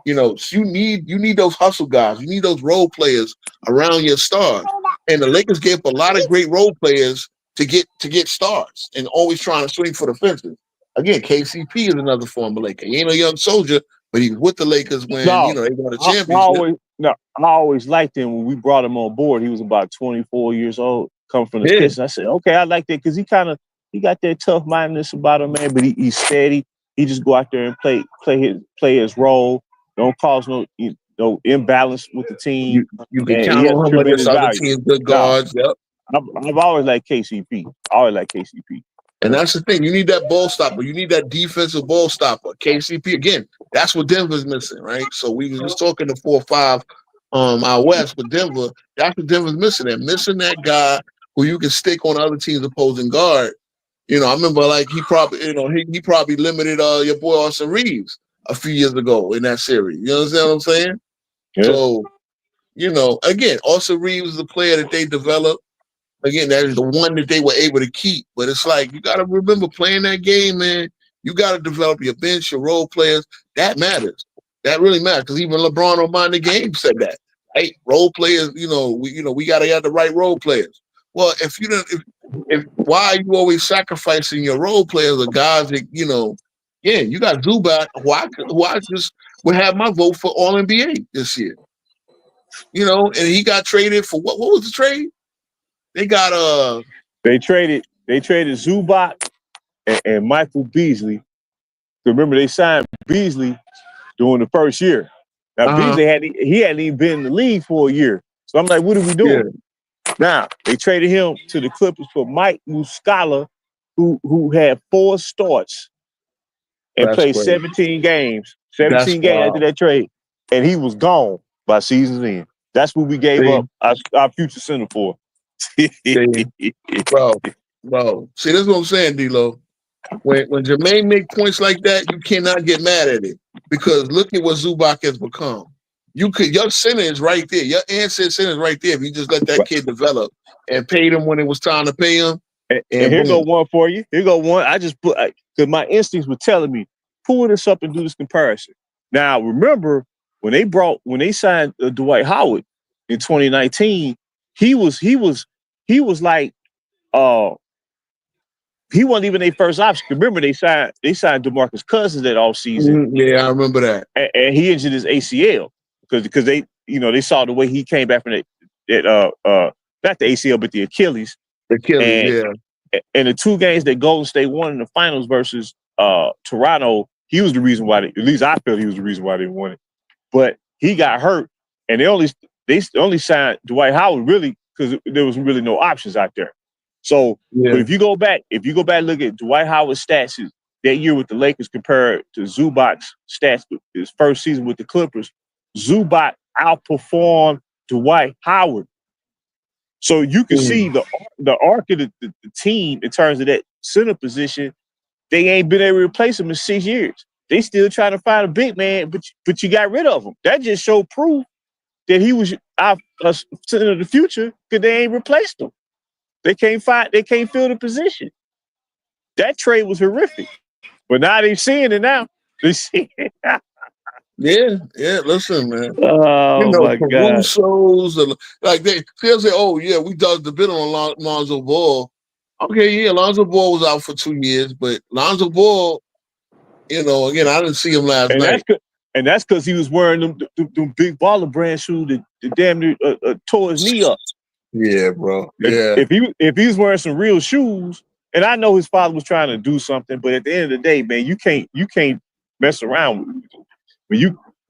[SPEAKER 2] So you need those hustle guys. You need those role players around your stars. And the Lakers gave up a lot of great role players to get stars and always trying to swing for the fences. Again, KCP is another former Laker. He ain't a young soldier, but he was with the Lakers when they won a championship.
[SPEAKER 3] I always liked him when we brought him on board. He was about 24 years old, coming from the Pistons. I said, okay, I like that because he got that tough mindedness about him, man. But he's steady. He just go out there and play his role. Don't cause no imbalance with the team.
[SPEAKER 2] You can count on him against other teams, good guards. Yep.
[SPEAKER 3] I've always liked KCP.
[SPEAKER 2] And that's the thing. You need that ball stopper. You need that defensive ball stopper. KCP, again, that's what Denver's missing, right? So we were just talking to 4 or 5 out west, but Denver, that's what Denver's missing. They're missing that guy who you can stick on other teams' opposing guard. I remember he probably limited your boy Austin Reeves a few years ago in that series. You understand what I'm saying? Yeah. So, again, Austin Reeves is a player that they developed. Again, that is the one that they were able to keep. But it's like, you got to remember playing that game, man. You got to develop your bench, your role players. That matters. That really matters. Because even LeBron on Mind the Game said that, right? Role players, we got to have the right role players. Well, if you don't, if why are you always sacrificing your role players or guys that, yeah, you got Zubac, who I just would have my vote for All NBA this year. And he got traded for what was the trade? They got
[SPEAKER 3] They traded Zubac and Michael Beasley. Remember, they signed Beasley during the first year. Now Beasley hadn't even been in the league for a year. So I'm like, what are we doing? Yeah. Now they traded him to the Clippers for Mike Muscala, who had 4 starts and played 17 games. 17 games after that trade, and he was gone by season's end. That's what we gave up our future center for.
[SPEAKER 2] Bro. See, that's what I'm saying, D-Lo. When Jermaine make points like that, you cannot get mad at it, because look at what Zubac has become. Your center is right there. Your answer center is right there. If you just let that kid develop and paid him when it was time to pay him.
[SPEAKER 3] And here go one for you. Here go one. I just put, because my instincts were telling me, pull this up and do this comparison. Now, remember when they signed Dwight Howard in 2019, he was like, he wasn't even their first option. Remember, they signed DeMarcus Cousins that offseason.
[SPEAKER 2] Yeah, I remember that.
[SPEAKER 3] And he injured his ACL because they saw the way he came back from that not the ACL but the Achilles.
[SPEAKER 2] Yeah.
[SPEAKER 3] And the 2 games that Golden State won in the finals versus Toronto, he was the reason why at least I felt he was the reason why they won it. But he got hurt, and they only signed Dwight Howard really because there was really no options out there. So, but if you go back, look at Dwight Howard's stats that year with the Lakers compared to Zubac's stats his first season with the Clippers, Zubac outperformed Dwight Howard. So you can see the arc of the team in terms of that center position. They ain't been able to replace him in 6 years. They still trying to find a big man, but you got rid of him. That just showed proof that he was our center of the future because they ain't replaced him. They can't fill the position. That trade was horrific. But now they're seeing it now. They see it.
[SPEAKER 2] Yeah, listen, man.
[SPEAKER 3] Oh, my God.
[SPEAKER 2] Caruso's, like they'll say, oh, yeah, we dodged the bit on Lonzo Ball. Okay, yeah, Lonzo Ball was out for 2 years, but Lonzo Ball, again, I didn't see him last night.
[SPEAKER 3] And that's because he was wearing them big Baller brand shoes that damn near tore his knee up.
[SPEAKER 2] Yeah, bro. Yeah.
[SPEAKER 3] If he was wearing some real shoes, and I know his father was trying to do something, but at the end of the day, man, you can't mess around when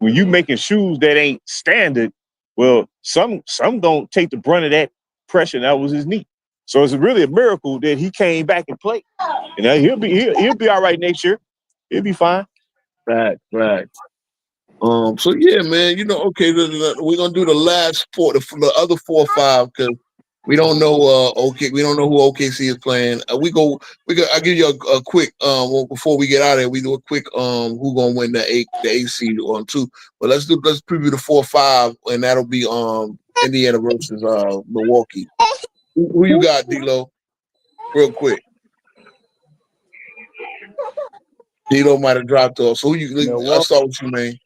[SPEAKER 3] you making shoes that ain't standard. Well, some don't take the brunt of that pressure. That was his knee. So it's really a miracle that he came back and played. And he'll be all right next year. He'll be fine.
[SPEAKER 2] Right. So yeah, man, okay, we're gonna do the last 4, the other 4 or 5, because we don't know we don't know who OKC is playing. I'll give you a quick before we get out of here, we do a quick who gonna win the 8 seed on 2. But let's preview the 4 or 5, and that'll be Indiana versus Milwaukee. Who you got, D-Lo? Real quick. D-Lo might have dropped off. So I'll start with you, man.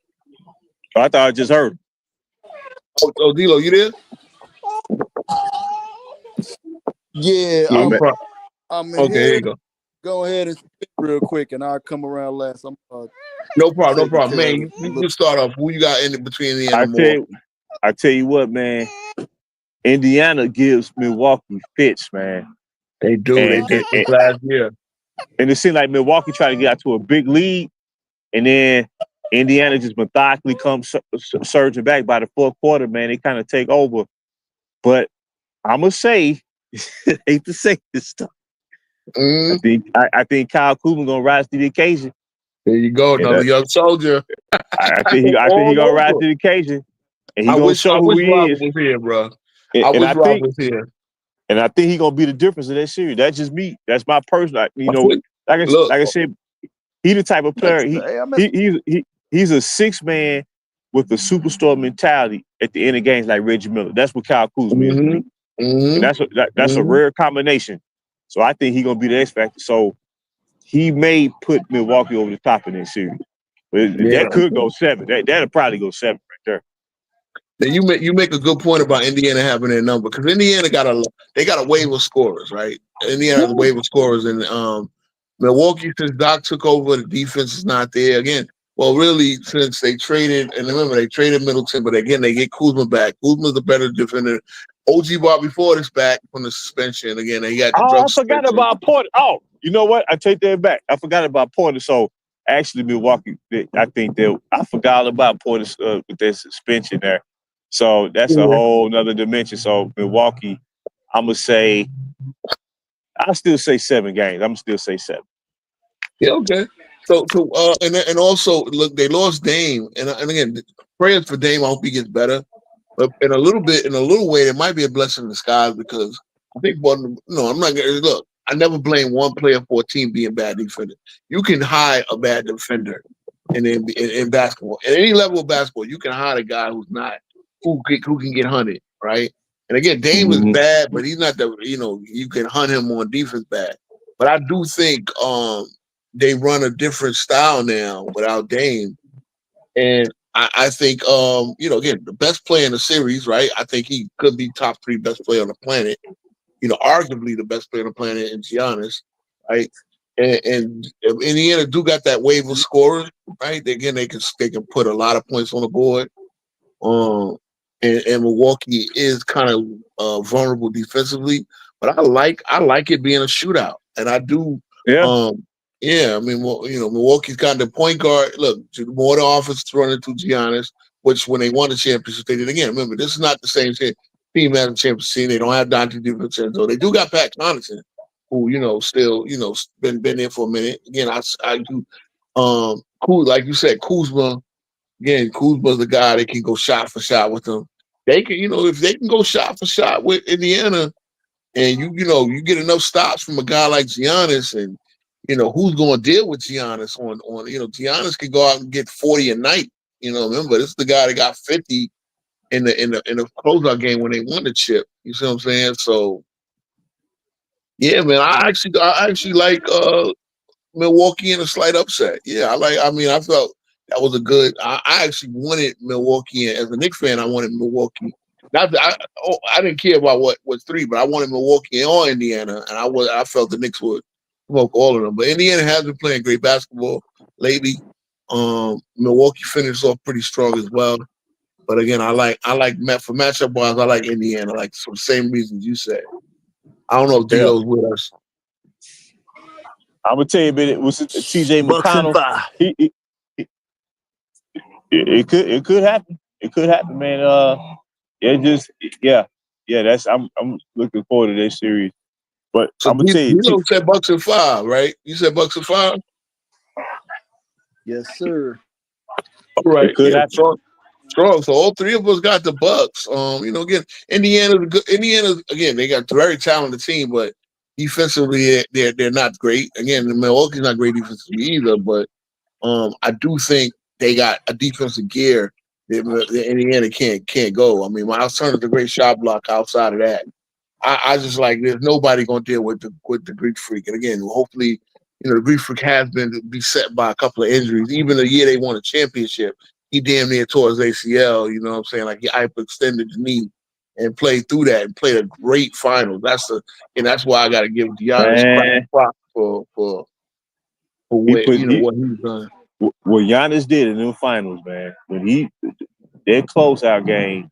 [SPEAKER 3] I thought I just heard.
[SPEAKER 2] Oh, D-Lo, you there?
[SPEAKER 1] Yeah, I'm
[SPEAKER 2] okay. Here you go.
[SPEAKER 1] Go ahead and speak real quick, and I'll come around last.
[SPEAKER 2] No problem, man. You can start off. Who you got in between the end?
[SPEAKER 3] I tell you what, man. Indiana gives Milwaukee fits, man.
[SPEAKER 2] They do. They did last year,
[SPEAKER 3] and it seemed like Milwaukee tried to get out to a big lead, and then Indiana just methodically comes surging back by the 4th quarter, man. They kind of take over. But I'm going to say, hate to say this stuff, I think Kyle Kuzma going to rise to the occasion.
[SPEAKER 2] There you go, another young soldier.
[SPEAKER 3] I think he going to rise to the occasion. And he's going to show who he is.
[SPEAKER 2] Was here, bro.
[SPEAKER 3] I wish Rob was here. And I think he's going to be the difference in that series. That's just me. That's my personal, like I said, he the type of player. He's a 6-man with a superstar mentality at the end of games like Reggie Miller. That's what Kyle Kuzma is to me. And that's a rare combination. So I think he's gonna be the X factor. So he may put Milwaukee over the top in this series. But that could go 7. That'll probably go 7 right there.
[SPEAKER 2] Then you make a good point about Indiana having their number, because Indiana got a wave of scorers, right? Indiana has a wave of scorers, and Milwaukee, since Doc took over, the defense is not there again. Well, really, since they traded, and remember they traded Middleton, but again they get Kuzma back. Kuzma's the better defender. OG brought before this back from the suspension. Again, they got the drug
[SPEAKER 3] I forgot
[SPEAKER 2] suspension.
[SPEAKER 3] about Porter. Oh, you know what? I take that back. I forgot about Porter. So actually, Milwaukee, I think I forgot about Porter with their suspension there. So that's a whole nother dimension. So Milwaukee, I'm gonna say, I'll still say 7 games. I'm gonna still say 7.
[SPEAKER 2] Yeah, okay. So and also look, they lost Dame, and again, prayers for Dame. I hope he gets better. But in a little way, it might be a blessing in disguise, because I think, I'm not gonna look. I never blame one player for a team being bad defender. You can hide a bad defender in basketball. At any level of basketball, you can hide a guy who can get hunted, right? And again, Dame is bad, but he's not you can hunt him on defense bad. But I do think they run a different style now without Dame. And I think, again, the best player in the series, right? I think he could be top 3 best player on the planet. Arguably the best player on the planet in Giannis, right? And Indiana do got that wave of scorers, right? Again, they can put a lot of points on the board. And Milwaukee is kind of vulnerable defensively, but I like it being a shootout, and I do.
[SPEAKER 3] Yeah.
[SPEAKER 2] I mean, Milwaukee's got the point guard. Look, more the offense running to Giannis, which when they won the championship, they did again. Remember, this is not the same team as the championship. They don't have Dante DiVincenzo. They do got Pat Connaughton, who still been there for a minute. Again, I do. Cool, like you said, Kuzma. Again, Kuzma's the guy that can go shot for shot with them. They can, if they can go shot for shot with Indiana, and you get enough stops from a guy like Giannis, and who's going to deal with Giannis on Giannis can go out and get 40 a night. Remember, this is the guy that got 50 in the closeout game when they won the chip. You see what I'm saying? So, yeah, man, I actually like Milwaukee in a slight upset. Yeah, I felt that was a good. I actually wanted Milwaukee, as a Knicks fan. I wanted Milwaukee. I didn't care about what was 3, but I wanted Milwaukee or Indiana, and I felt the Knicks would smoke all of them. But Indiana has been playing great basketball lately. Milwaukee finished off pretty strong as well. But again, I like for matchup wise, I like Indiana, like for the same reasons you said. I don't know if Dio's with us.
[SPEAKER 3] I'm gonna tell you a bit. It was T.J. McConnell. It could happen. It could happen, man. That's I'm looking forward to this series. But so I'm gonna tell you,
[SPEAKER 2] you said Bucks and 5, right? You said Bucks and 5.
[SPEAKER 1] Yes, sir.
[SPEAKER 2] All right. It could happen. Strong. So all 3 of us got the Bucks. Again, Indiana's again, they got a very talented team, but defensively they're not great. Again, Milwaukee's not great defensively either, but I do think they got a defensive gear that Indiana can't go. I mean, Miles Turner's a great shot block outside of that. I just like there's nobody gonna deal with the Greek Freak. And again, hopefully, the Greek Freak has been beset by a couple of injuries. Even the year they won a championship, he damn near tore his ACL, you know what I'm saying? Like he hyperextended his knee and played through that and played a great final. That's why I gotta give Giannis props for what he's done.
[SPEAKER 3] What Giannis did in them finals, man, when their closeout game,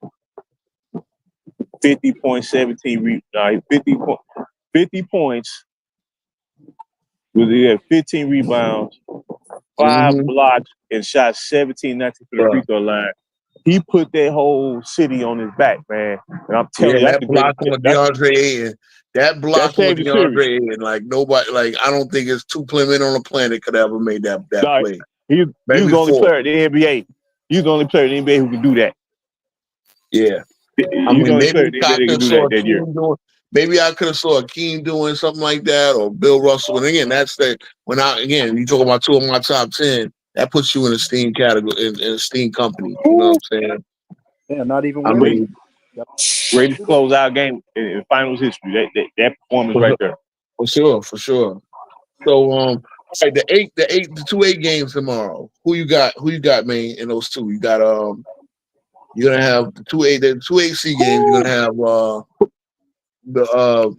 [SPEAKER 3] 50 points, 50 points. He had 15 rebounds, 5 blocks, and shot 17 nothing for the free throw line. He put that whole city on his back, man. And I'm telling you,
[SPEAKER 2] that block on DeAndre Ayton. That block on DeAndre Ayton, like nobody, like I don't think it's 2 men on the planet could ever made that play.
[SPEAKER 3] He was the only player in the NBA. He was the only player in the NBA who could do that.
[SPEAKER 2] Yeah. Maybe I could have saw Akeem doing something like that, or Bill Russell. And again, you talk about 2 of my top 10, that puts you in a steam category, in a steam company. You know what I'm saying?
[SPEAKER 1] Yeah, not even women. Yep.
[SPEAKER 3] Greatest closeout game in finals history. That performance right there.
[SPEAKER 2] For sure. So right, the 2-8 games tomorrow. Who you got, man, in those two? You got you're gonna have the 2-8 C games. You're gonna have the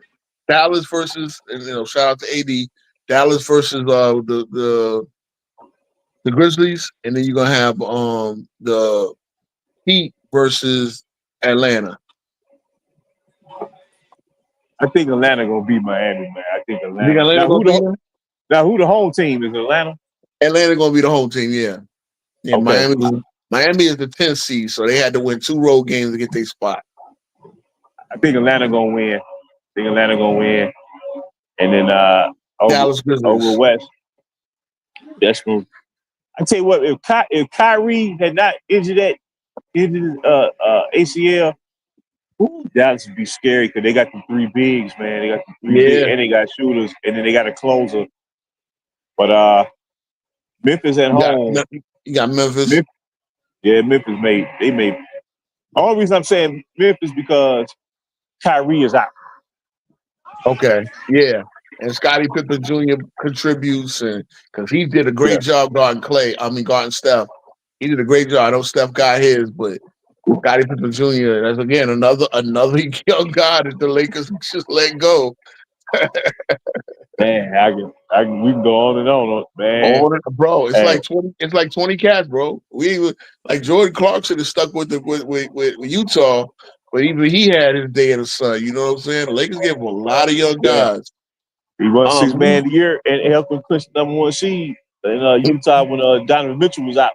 [SPEAKER 2] Dallas versus, and shout out to AD, Dallas versus the Grizzlies, and then you're gonna have the Heat versus Atlanta.
[SPEAKER 3] I think Atlanta gonna beat Miami, man. I think Atlanta.
[SPEAKER 2] You think Atlanta
[SPEAKER 3] Who the home team is? Atlanta.
[SPEAKER 2] Atlanta gonna be the home team. Yeah.
[SPEAKER 3] Okay.
[SPEAKER 2] Miami is the 10th seed, so they had to win 2 road games to get their spot.
[SPEAKER 3] I think Atlanta gonna win. And then
[SPEAKER 2] Dallas
[SPEAKER 3] over West. That's gonna. I tell you what, if Kyrie had not injured ACL, Dallas would be scary because they got the 3 bigs, man. They got the 3 bigs, and they got shooters, and then they got a closer. But Memphis at home.
[SPEAKER 2] You got Memphis.
[SPEAKER 3] Memphis made. The only reason I'm saying Memphis because Kyrie is out.
[SPEAKER 2] Okay, yeah. And Scottie Pippen Jr. contributes, and because he did a great job guarding Steph. He did a great job. I know Steph got his, but Scottie Pippen Jr. That's again another young guy that the Lakers just let go.
[SPEAKER 3] Man, we can go on and on, man.
[SPEAKER 2] Bro, it's like 20 cats, bro. We like Jordan Clarkson is stuck with Utah, but even he had his day in the sun. You know what I'm saying? The Lakers gave him a lot of young guys.
[SPEAKER 3] He won 6 man of the year and helped him clinch the #1 seed in Utah when Donovan Mitchell was out.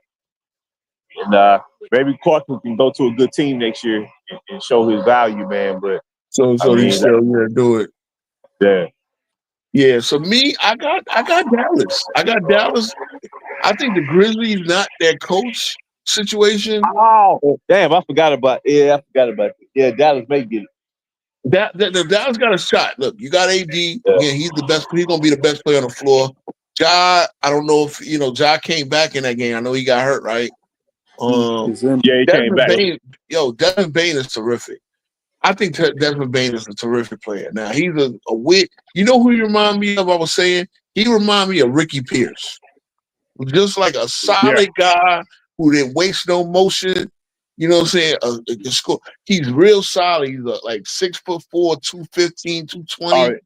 [SPEAKER 3] And maybe Clarkson can go to a good team next year and show his value, man. But
[SPEAKER 2] he's still gonna do it.
[SPEAKER 3] Yeah.
[SPEAKER 2] Yeah. So me, I got Dallas. I think the Grizzlies not their coach situation.
[SPEAKER 3] Oh, damn! I forgot about it. Yeah, Dallas may get it.
[SPEAKER 2] Dallas got a shot. Look, you got AD. Yeah, he's the best. He's gonna be the best player on the floor. Ja, I don't know if Ja came back in that game. I know he got hurt, right?
[SPEAKER 3] He came back.
[SPEAKER 2] Desmond Bane is terrific. I think Desmond Bane is a terrific player. Now he's a wit. You know who he reminds me of? I was saying he reminds me of Ricky Pierce, just like a solid guy who didn't waste no motion. You know what I'm saying? He's real solid. He's like 6'4", 215, 220.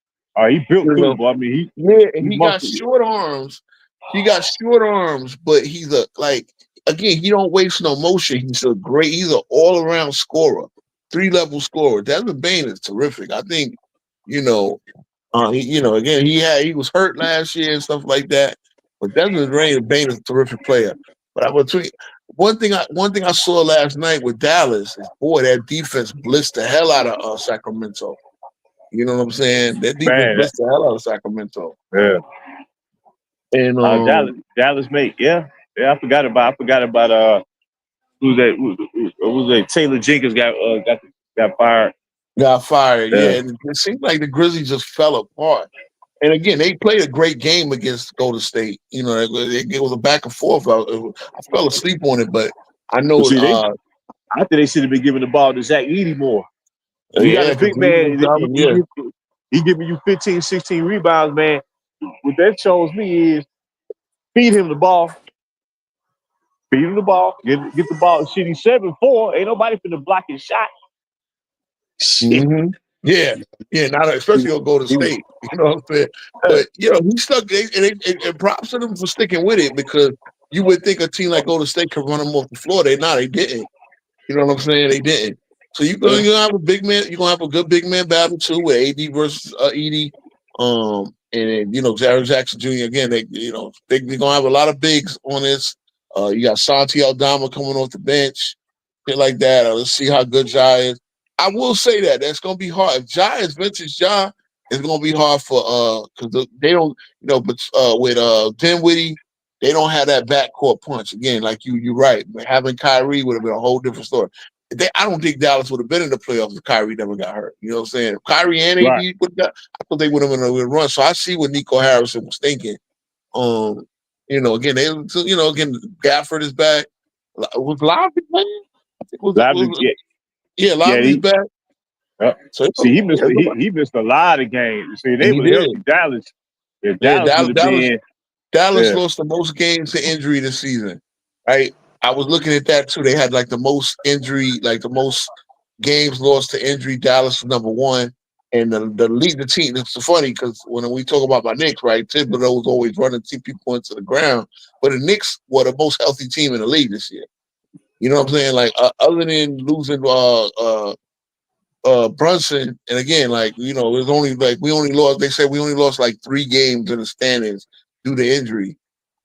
[SPEAKER 3] He built good, boy. I mean,
[SPEAKER 2] he got short arms. But he's again, he don't waste no motion. He's an all-around scorer, 3-level scorer. Desmond Bane is terrific. I think, again, he was hurt last year and stuff like that. But Desmond Bane is a terrific player. But I will tell you, one thing I saw last night with Dallas is, boy, that defense blitzed the hell out of Sacramento. You know what I'm saying? That defense blitzed the hell out of Sacramento.
[SPEAKER 3] Yeah.
[SPEAKER 2] And
[SPEAKER 3] Dallas mate, I forgot about who's that? Taylor Jenkins got fired.
[SPEAKER 2] Got fired, yeah. And it seemed like the Grizzlies just fell apart. And again, they played a great game against Golden State. It was a back and forth. I fell asleep on it, but I know.
[SPEAKER 3] I think they should have been giving the ball to Zach Edey more. He got a big man. He giving you 15, 16 rebounds, man. What that shows me is feed him the ball. Get the ball. Shit, he's 7'4". Ain't nobody finna block his shot.
[SPEAKER 2] Mm-hmm. Yeah, not especially on Golden State. You know what I'm saying? But he stuck. And props to them for sticking with it, because you would think a team like Golden State could run them off the floor. They didn't. You know what I'm saying? They didn't. So you're gonna have a big man. You're gonna have a good big man battle too with AD versus Edey. And then, Jaren Jackson Jr. again. They're gonna have a lot of bigs on this. You got Santi Aldama coming off the bench, shit like that. Let's see how good Ja is. I will say that's gonna be hard. If Ja is vintage Ja, it's gonna be hard for because they don't, but with Dinwiddie, they don't have that backcourt punch. Again, like you're right. Having Kyrie would have been a whole different story. I don't think Dallas would have been in the playoffs if Kyrie never got hurt. You know what I'm saying? If Kyrie and AD I thought they would have been a good run. So I see what Nico Harrison was thinking. Again, again, Gafford is back. Was Lowry playing? Yeah, Lively's back.
[SPEAKER 3] So see, he missed a lot of games. See, they were healthy. Dallas. If Dallas would have been.
[SPEAKER 2] Dallas lost the most games to injury this season, right? I was looking at that too. They had like the most injury, like the most games lost to injury. Dallas was number one, and the team. It's funny because when we talk about my Knicks, right? Thibodeau was always running people into the ground, but the Knicks were the most healthy team in the league this year. You know what I'm saying? Like other than losing Brunson, and again, like it was only like we only lost. They said we only lost like 3 games in the standings due to injury.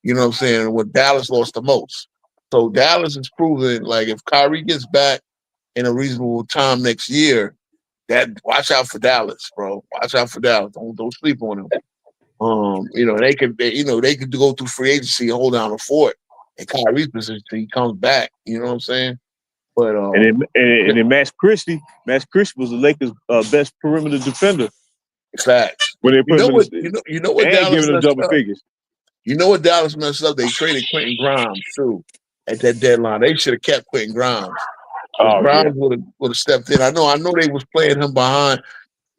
[SPEAKER 2] You know what I'm saying? When Dallas lost the most. So Dallas is proving like if Kyrie gets back in a reasonable time next year, that watch out for Dallas, bro. Watch out for Dallas. Don't sleep on them. They could go through free agency and hold down a fort in Kyrie's position till he comes back. You know what I'm saying? But
[SPEAKER 3] and then Max Christie was the Lakers' best perimeter defender.
[SPEAKER 2] Facts.
[SPEAKER 3] When they put
[SPEAKER 2] what
[SPEAKER 3] Dallas giving them double figures.
[SPEAKER 2] You know what Dallas messed up? They traded Quentin Grimes too at that deadline. They should have kept Quentin Grimes. Grimes would have stepped in. I know they was playing him behind.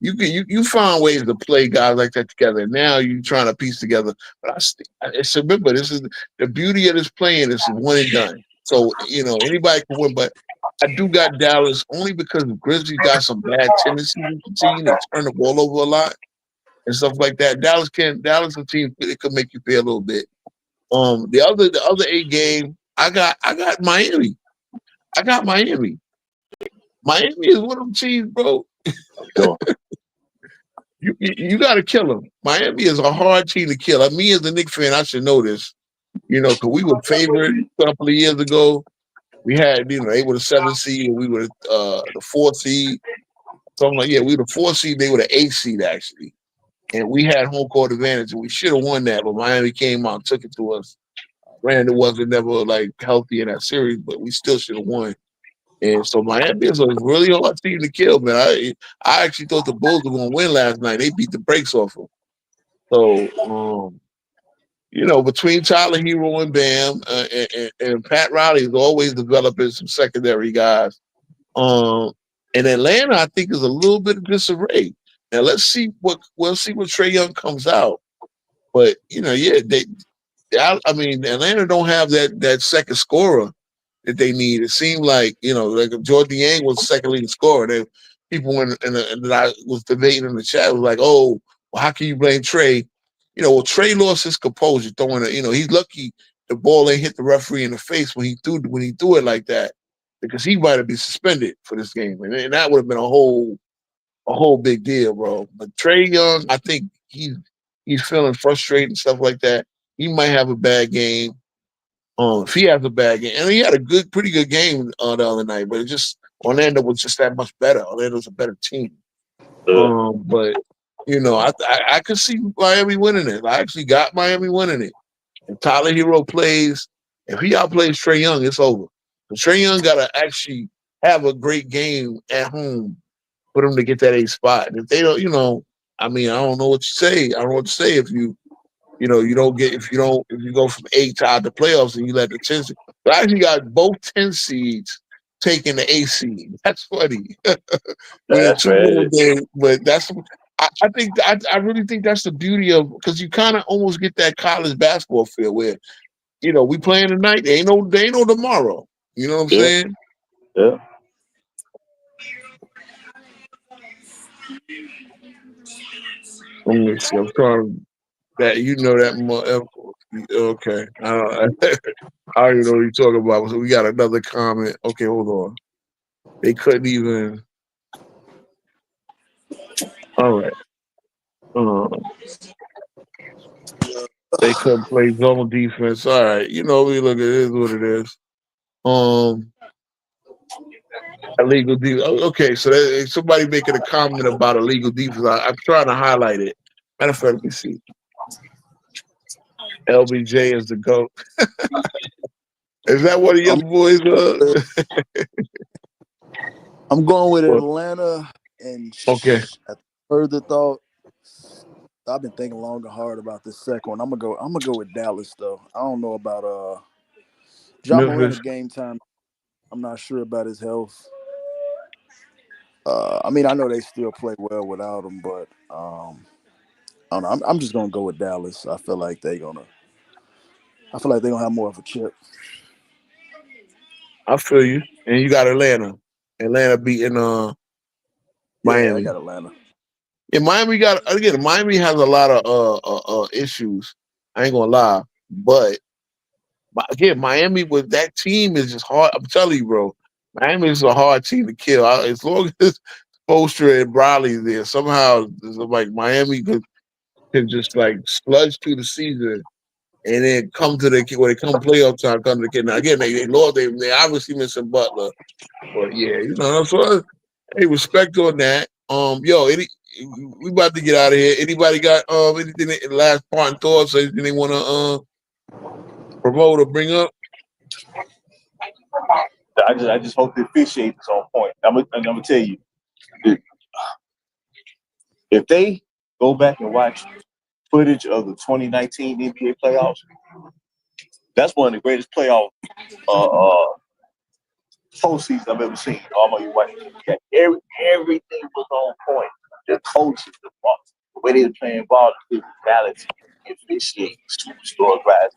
[SPEAKER 2] You find ways to play guys like that together. Now you're trying to piece together. But remember, this is the beauty of this playing. Is one and done. So anybody can win. But I do got Dallas only because the Grizzlies got some bad tendencies with the team. They turn the ball over a lot and stuff like that. Dallas a team it could make you pay a little bit. The other 8 game, I got Miami. I got Miami. Miami is one of them teams, bro. You got to kill them. Miami is a hard team to kill. Me as a Knicks fan, I should know this. Because we were favored a couple of years ago. We had, they were the 7th seed, and we were the 4th seed. So I'm like, we were the 4th seed, they were the 8th seed actually. And we had home court advantage, and we should have won that, but Miami came out and took it to us. Brandon wasn't never like healthy in that series, but we still should have won. And so Miami is a really hard team to kill, man. I actually thought the Bulls were going to win last night. They beat the brakes off them. So, between Tyler Hero and Bam and Pat Riley is always developing some secondary guys. And Atlanta, I think, is a little bit of disarray. Now we'll see what Trae Young comes out. But Atlanta don't have that second scorer that they need. It seemed like like if Jordan Yang was the second leading scorer, people that I was debating in the chat was like, oh, well, how can you blame Trae? Trae lost his composure throwing it. He's lucky the ball ain't hit the referee in the face when he threw it like that, because he might have been suspended for this game, and that would have been a whole big deal, bro. But Trae Young, I think he's feeling frustrated and stuff like that. He might have a bad game. If he has a bad game, and he had a pretty good game the other night, but Orlando was just that much better. Orlando's a better team. But I could see Miami winning it. I actually got Miami winning it. If Tyler Hero plays, if he outplays Trae Young, it's over. So Trae Young got to actually have a great game at home for them to get that 8th spot. And if they don't, I don't know what you say. I don't know what to say if you go from 8 to out the playoffs and you let the 10 seed. But I actually got both 10 seeds taking the 8th seed. That's funny.
[SPEAKER 3] That's right.
[SPEAKER 2] But I really think that's the beauty of, because you kind of almost get that college basketball feel where, we playing tonight. They ain't no tomorrow. You know what I'm saying?
[SPEAKER 3] Yeah.
[SPEAKER 2] Let me see. I'm trying that that okay. I don't even know what you're talking about. So we got another comment. Okay, hold on. They couldn't even. All right. They couldn't play zone defense. All right. We look at it is what it is. Illegal defense. Okay, so somebody making a comment about illegal defense. I'm trying to highlight it. Matter of fact, let me see. LBJ is the GOAT. Is that one of your boys?
[SPEAKER 1] I'm going with Atlanta, and
[SPEAKER 2] okay.
[SPEAKER 1] Further thought, I've been thinking long and hard about this second one. I'm gonna go with Dallas though. I don't know about Ja Morant's game time. I'm not sure about his health. I mean, I know they still play well without him, but I don't know. I'm just gonna go with Dallas. I feel like they're gonna have more of a chip.
[SPEAKER 2] I feel you. And you got Atlanta. Atlanta beating
[SPEAKER 1] Yeah, I
[SPEAKER 2] Miami.
[SPEAKER 1] got Atlanta.
[SPEAKER 2] Yeah, Miami has a lot of issues. I ain't gonna lie. But again, Miami with that team is just hard. I'm telling you, bro. Miami is a hard team to kill. As long as Spoelstra and Bradley there, somehow it's like Miami could just like sludge through the season and then come to the when they come playoff time, come to the kid. Now again, they lost. They obviously missing Butler, but yeah, so hey, respect on that. Yo, we about to get out of here. Anybody got anything last part and thoughts? Anything they want to promote or bring up?
[SPEAKER 3] I just hope the officiating is on point. I'm gonna tell you, if they go back and watch footage of the 2019 NBA playoffs, that's one of the greatest playoff postseasons I've ever seen. Everything was on point. The coaches, the way they were playing ball, the physicality, the officiating, superstar guys,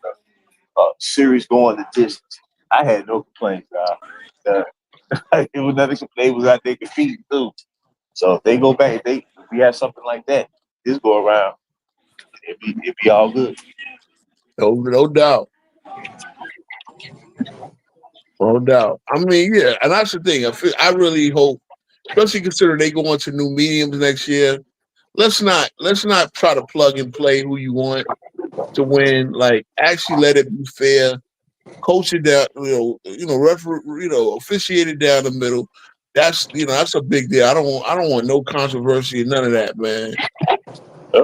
[SPEAKER 3] the series going the distance. I had no complaints. It was nothing. They was out there competing too. So if they go back, if we have something like that, this go around, it'd be all good.
[SPEAKER 2] No doubt. No doubt. I mean, yeah, and that's the thing. I really hope, especially considering they go into new mediums next year. Let's not try to plug and play who you want to win. Like, actually, let it be fair. Coach it down, officiate it down the middle. That's a big deal. I don't want no controversy and none of that, man.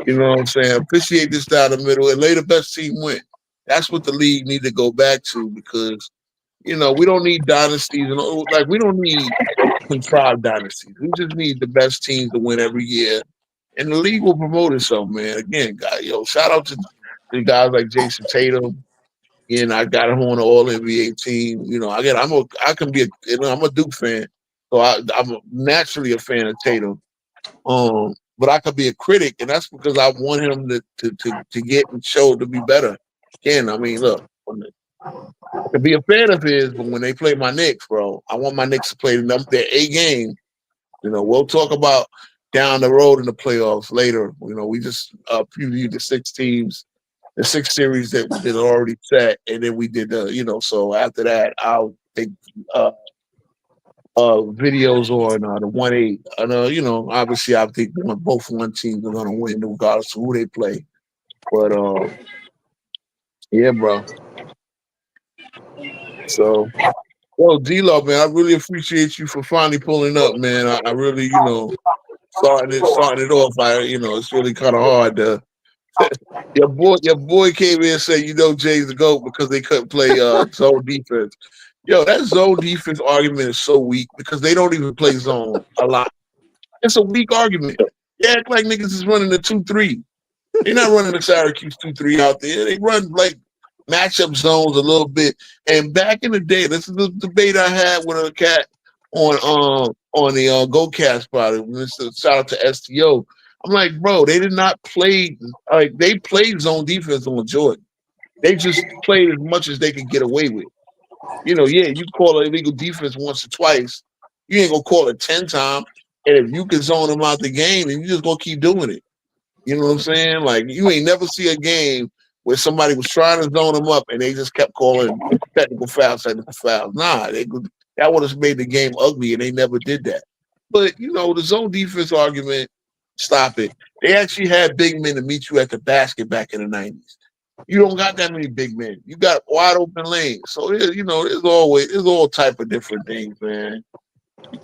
[SPEAKER 2] You know what I'm saying? Officiate this down the middle and let the best team win. That's what the league need to go back to because we don't need dynasties and we don't need contrived dynasties. We just need the best teams to win every year, and the league will promote itself, man. Again, shout out to the guys like Jason Tatum. And I got him on the All NBA team. Again, I'm a Duke fan, so I'm naturally a fan of Tatum. But I could be a critic, and that's because I want him to get and show to be better. Again, I mean, look, I could be a fan of his, but when they play my Knicks, bro, I want my Knicks to play their A game. We'll talk about down the road in the playoffs later. We just previewed the 6 teams. The 6 series that are already set, and then we did so after that, I'll take videos on the 1-8. And obviously I think both one teams are gonna win regardless of who they play. But yeah, bro. So D-Lo, man, I really appreciate you for finally pulling up, man. I really, starting it off. It's really kind of hard to your boy came in and said, Jay's the GOAT because they couldn't play zone defense. Yo, that zone defense argument is so weak because they don't even play zone a lot. It's a weak argument. They act like niggas is running the 2-3. They're not running the Syracuse 2-3 out there. They run like matchup zones a little bit. And back in the day, this is the debate I had with a cat on the GoCast spot. Shout out to STO. I'm like, bro, they did not play they played zone defense on Jordan. They just played as much as they could get away with. You call it illegal defense once or twice. You ain't gonna call it 10 times. And if you can zone them out the game, then you just gonna keep doing it. You know what I'm saying? Like, you ain't never see a game where somebody was trying to zone them up and they just kept calling technical fouls. Nah, that would have made the game ugly, and they never did that. But, the zone defense argument, stop it. They actually had big men to meet you at the basket back in the 90s. You don't got that many big men. You got wide open lanes. So, there's all type of different things, man.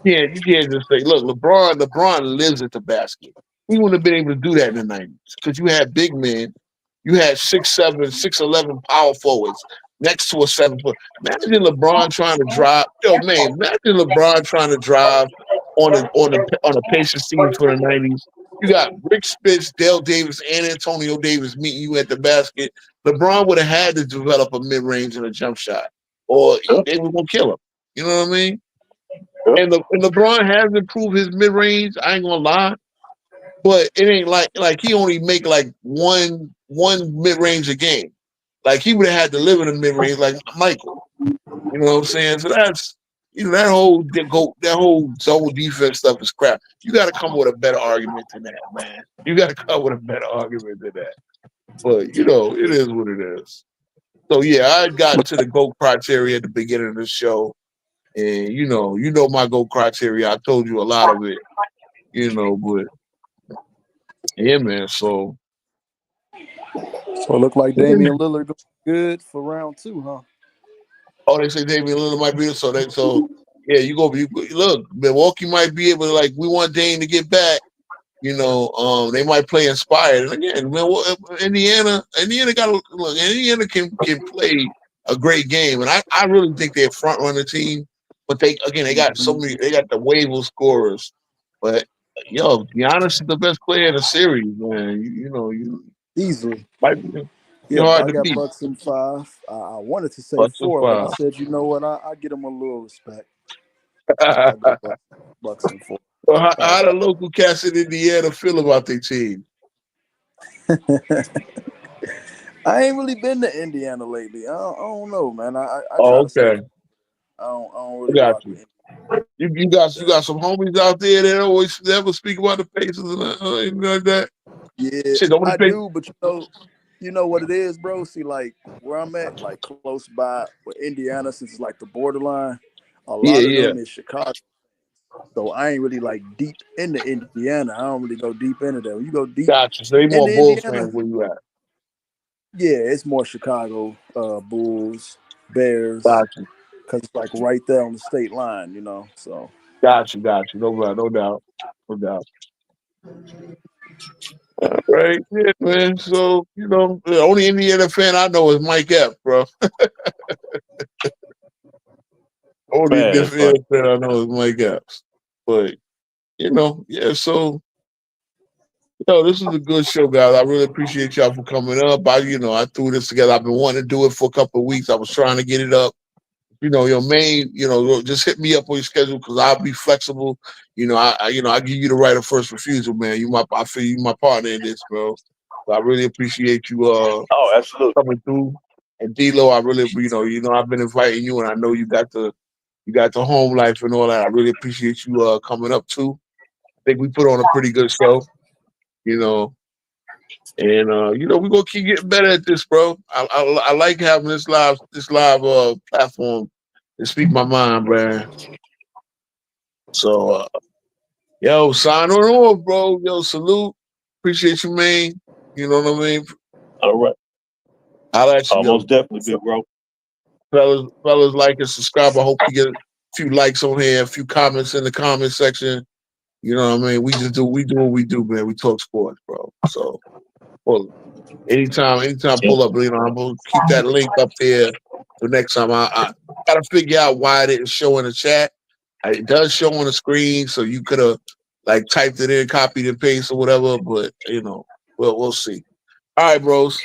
[SPEAKER 2] You can't just say, look, LeBron lives at the basket. He wouldn't have been able to do that in the 90s because you had big men. You had 6'7", 6'11" power forwards next to a 7-foot. Imagine LeBron trying to drive. Imagine LeBron trying to drive on a Pacers team for the 90s. You got Rick Spitz, Dale Davis, and Antonio Davis meeting you at the basket. LeBron would have had to develop a mid-range and a jump shot, or they were going to kill him. You know what I mean? And LeBron has improved his mid range. I ain't gonna lie, but it ain't like he only make like one mid range a game. Like he would have had to live in the mid range like Michael. You know what I'm saying? So that's that whole zone defense stuff is crap. You got to come with a better argument than that, man. You got to come with a better argument than that. But it is what it is. So yeah, I had gotten to the GOAT criteria at the beginning of the show, and my GOAT criteria. I told you a lot of it, but yeah, man. So
[SPEAKER 1] So it looked like
[SPEAKER 2] yeah,
[SPEAKER 1] Damian
[SPEAKER 2] man.
[SPEAKER 1] Lillard good for round 2, huh?
[SPEAKER 2] Oh, they say Damian Lillard might be so. Yeah, look. Milwaukee might be able to we want Dame to get back. They might play inspired. And again, Indiana Indiana can play a great game, and I really think they're a front runner team. But they got they got the wave of scorers. But Giannis is the best player in the series, man. You
[SPEAKER 1] Easily.
[SPEAKER 2] might be
[SPEAKER 1] Yeah, but
[SPEAKER 2] hard
[SPEAKER 1] I
[SPEAKER 2] to
[SPEAKER 1] got
[SPEAKER 2] beat.
[SPEAKER 1] Bucks in 5. I wanted to say
[SPEAKER 2] Bucks of
[SPEAKER 1] 4, but I
[SPEAKER 2] five.
[SPEAKER 1] said, you know what? I get them a little respect. I go Bucks in 4.
[SPEAKER 2] Well, how
[SPEAKER 1] Pass.
[SPEAKER 2] the local cats in Indiana feel about their team?
[SPEAKER 1] I ain't really been to Indiana lately. I don't know, man. I try
[SPEAKER 2] Oh,
[SPEAKER 1] to stay.
[SPEAKER 2] okay.
[SPEAKER 1] I don't
[SPEAKER 2] I
[SPEAKER 1] really
[SPEAKER 2] got
[SPEAKER 1] rock
[SPEAKER 2] you.
[SPEAKER 1] with
[SPEAKER 2] You got some homies out there that always never speak about the Pacers and anything like that.
[SPEAKER 1] Yeah,
[SPEAKER 2] Shit, nobody
[SPEAKER 1] I
[SPEAKER 2] pay.
[SPEAKER 1] do, but you know what it is, bro. See, like where I'm at, like close by with Indiana, since it's like the borderline. A
[SPEAKER 2] Yeah,
[SPEAKER 1] lot of
[SPEAKER 2] yeah.
[SPEAKER 1] them is Chicago, so I ain't really like deep into Indiana. I don't really go deep into that. When you go deep
[SPEAKER 2] Gotcha. So they more
[SPEAKER 1] into
[SPEAKER 2] Bulls
[SPEAKER 1] Indiana,
[SPEAKER 2] fans where you at.
[SPEAKER 1] yeah, it's more Chicago, Bulls, Bears,
[SPEAKER 2] Gotcha.
[SPEAKER 1] because it's like right there on the state line, you know. So
[SPEAKER 2] Gotcha. No doubt. No doubt. No doubt. Right. Yeah, man. So, the only Indiana fan I know is Mike Epps, bro. Only
[SPEAKER 3] Man, that's
[SPEAKER 2] Indiana
[SPEAKER 3] funny.
[SPEAKER 2] fan I know is Mike Epps. But, yeah, so this is a good show, guys. I really appreciate y'all for coming up. I threw this together. I've been wanting to do it for a couple of weeks. I was trying to get it up. Your main, just hit me up on your schedule because I'll be flexible. I give you the right of first refusal, man. I feel you my partner in this, bro. So I really appreciate you
[SPEAKER 3] Oh, absolutely.
[SPEAKER 2] coming through. And D-Lo, I really, I've been inviting you, and I know you got the home life and all that. I really appreciate you coming up too. I think we put on a pretty good show, you know. And we're gonna keep getting better at this, bro. I like having this live platform to speak my mind, man. So sign on off, bro. Yo, salute. Appreciate you, man. You know what I mean?
[SPEAKER 3] All right.
[SPEAKER 2] I'll let you
[SPEAKER 3] Most
[SPEAKER 2] go.
[SPEAKER 3] definitely, big bro.
[SPEAKER 2] Fellas, like and subscribe. I hope you get a few likes on here, a few comments in the comment section. You know what I mean? We do what we do, man. We talk sports, bro. So well, anytime pull up, I'm gonna keep that link up there for next time. I gotta figure out why it didn't show in the chat. It does show on the screen, so you could have typed it in, copied and paste or whatever. But we'll see. All right, bros.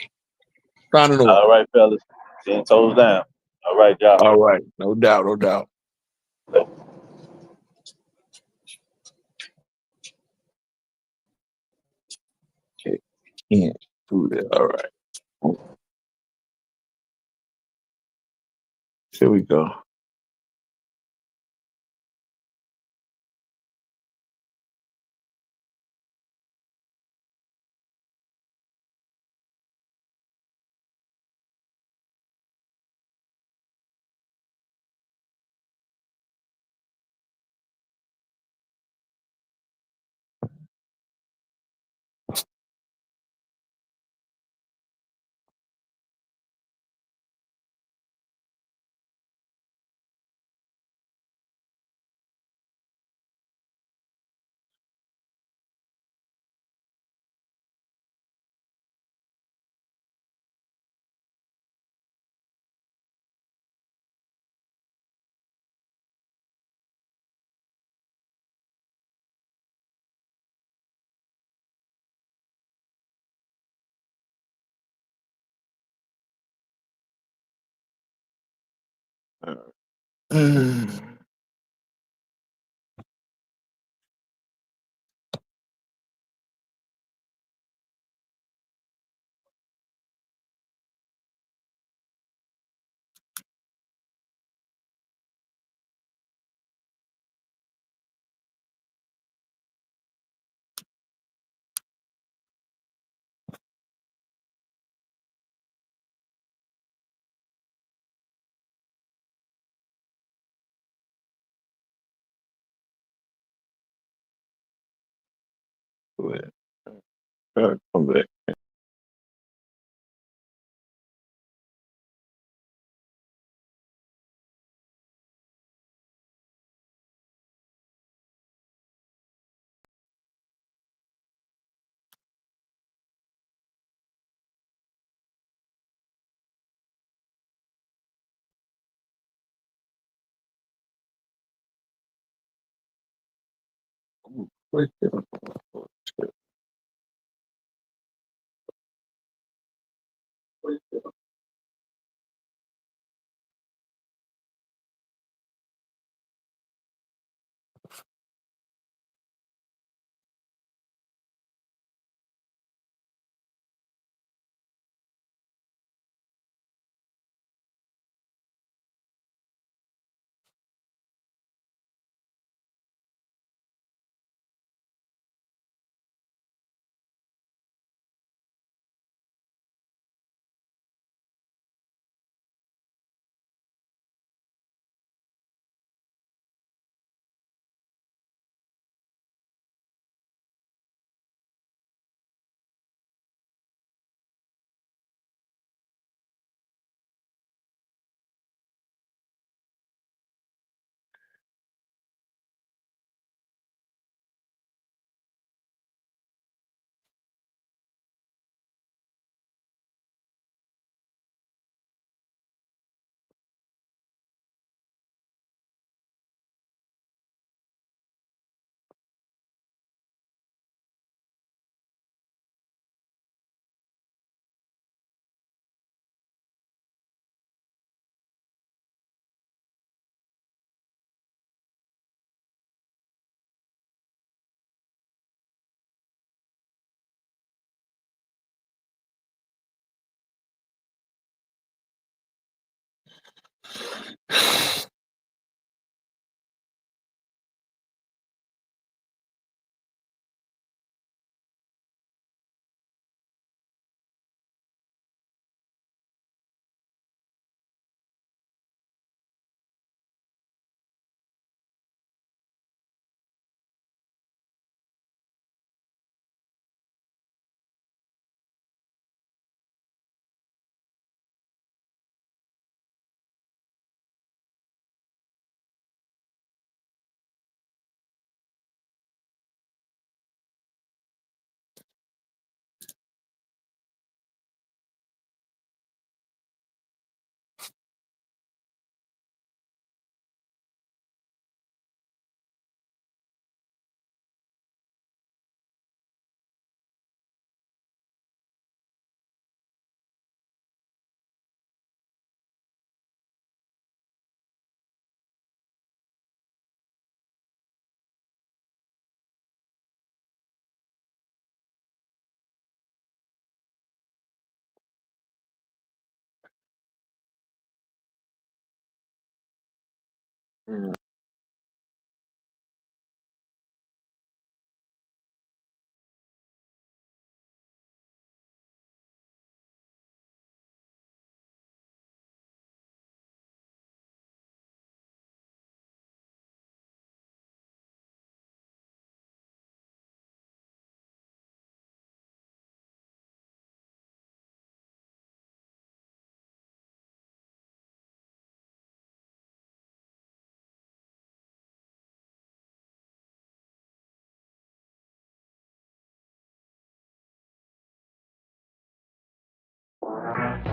[SPEAKER 2] Signing off.
[SPEAKER 3] All right, fellas. 10 toes down. All right, y'all.
[SPEAKER 2] All right, no doubt, no doubt. Okay, can't do that. All right, here we go. All right.
[SPEAKER 4] Go ahead. Come back. Right there. Right there. Mm.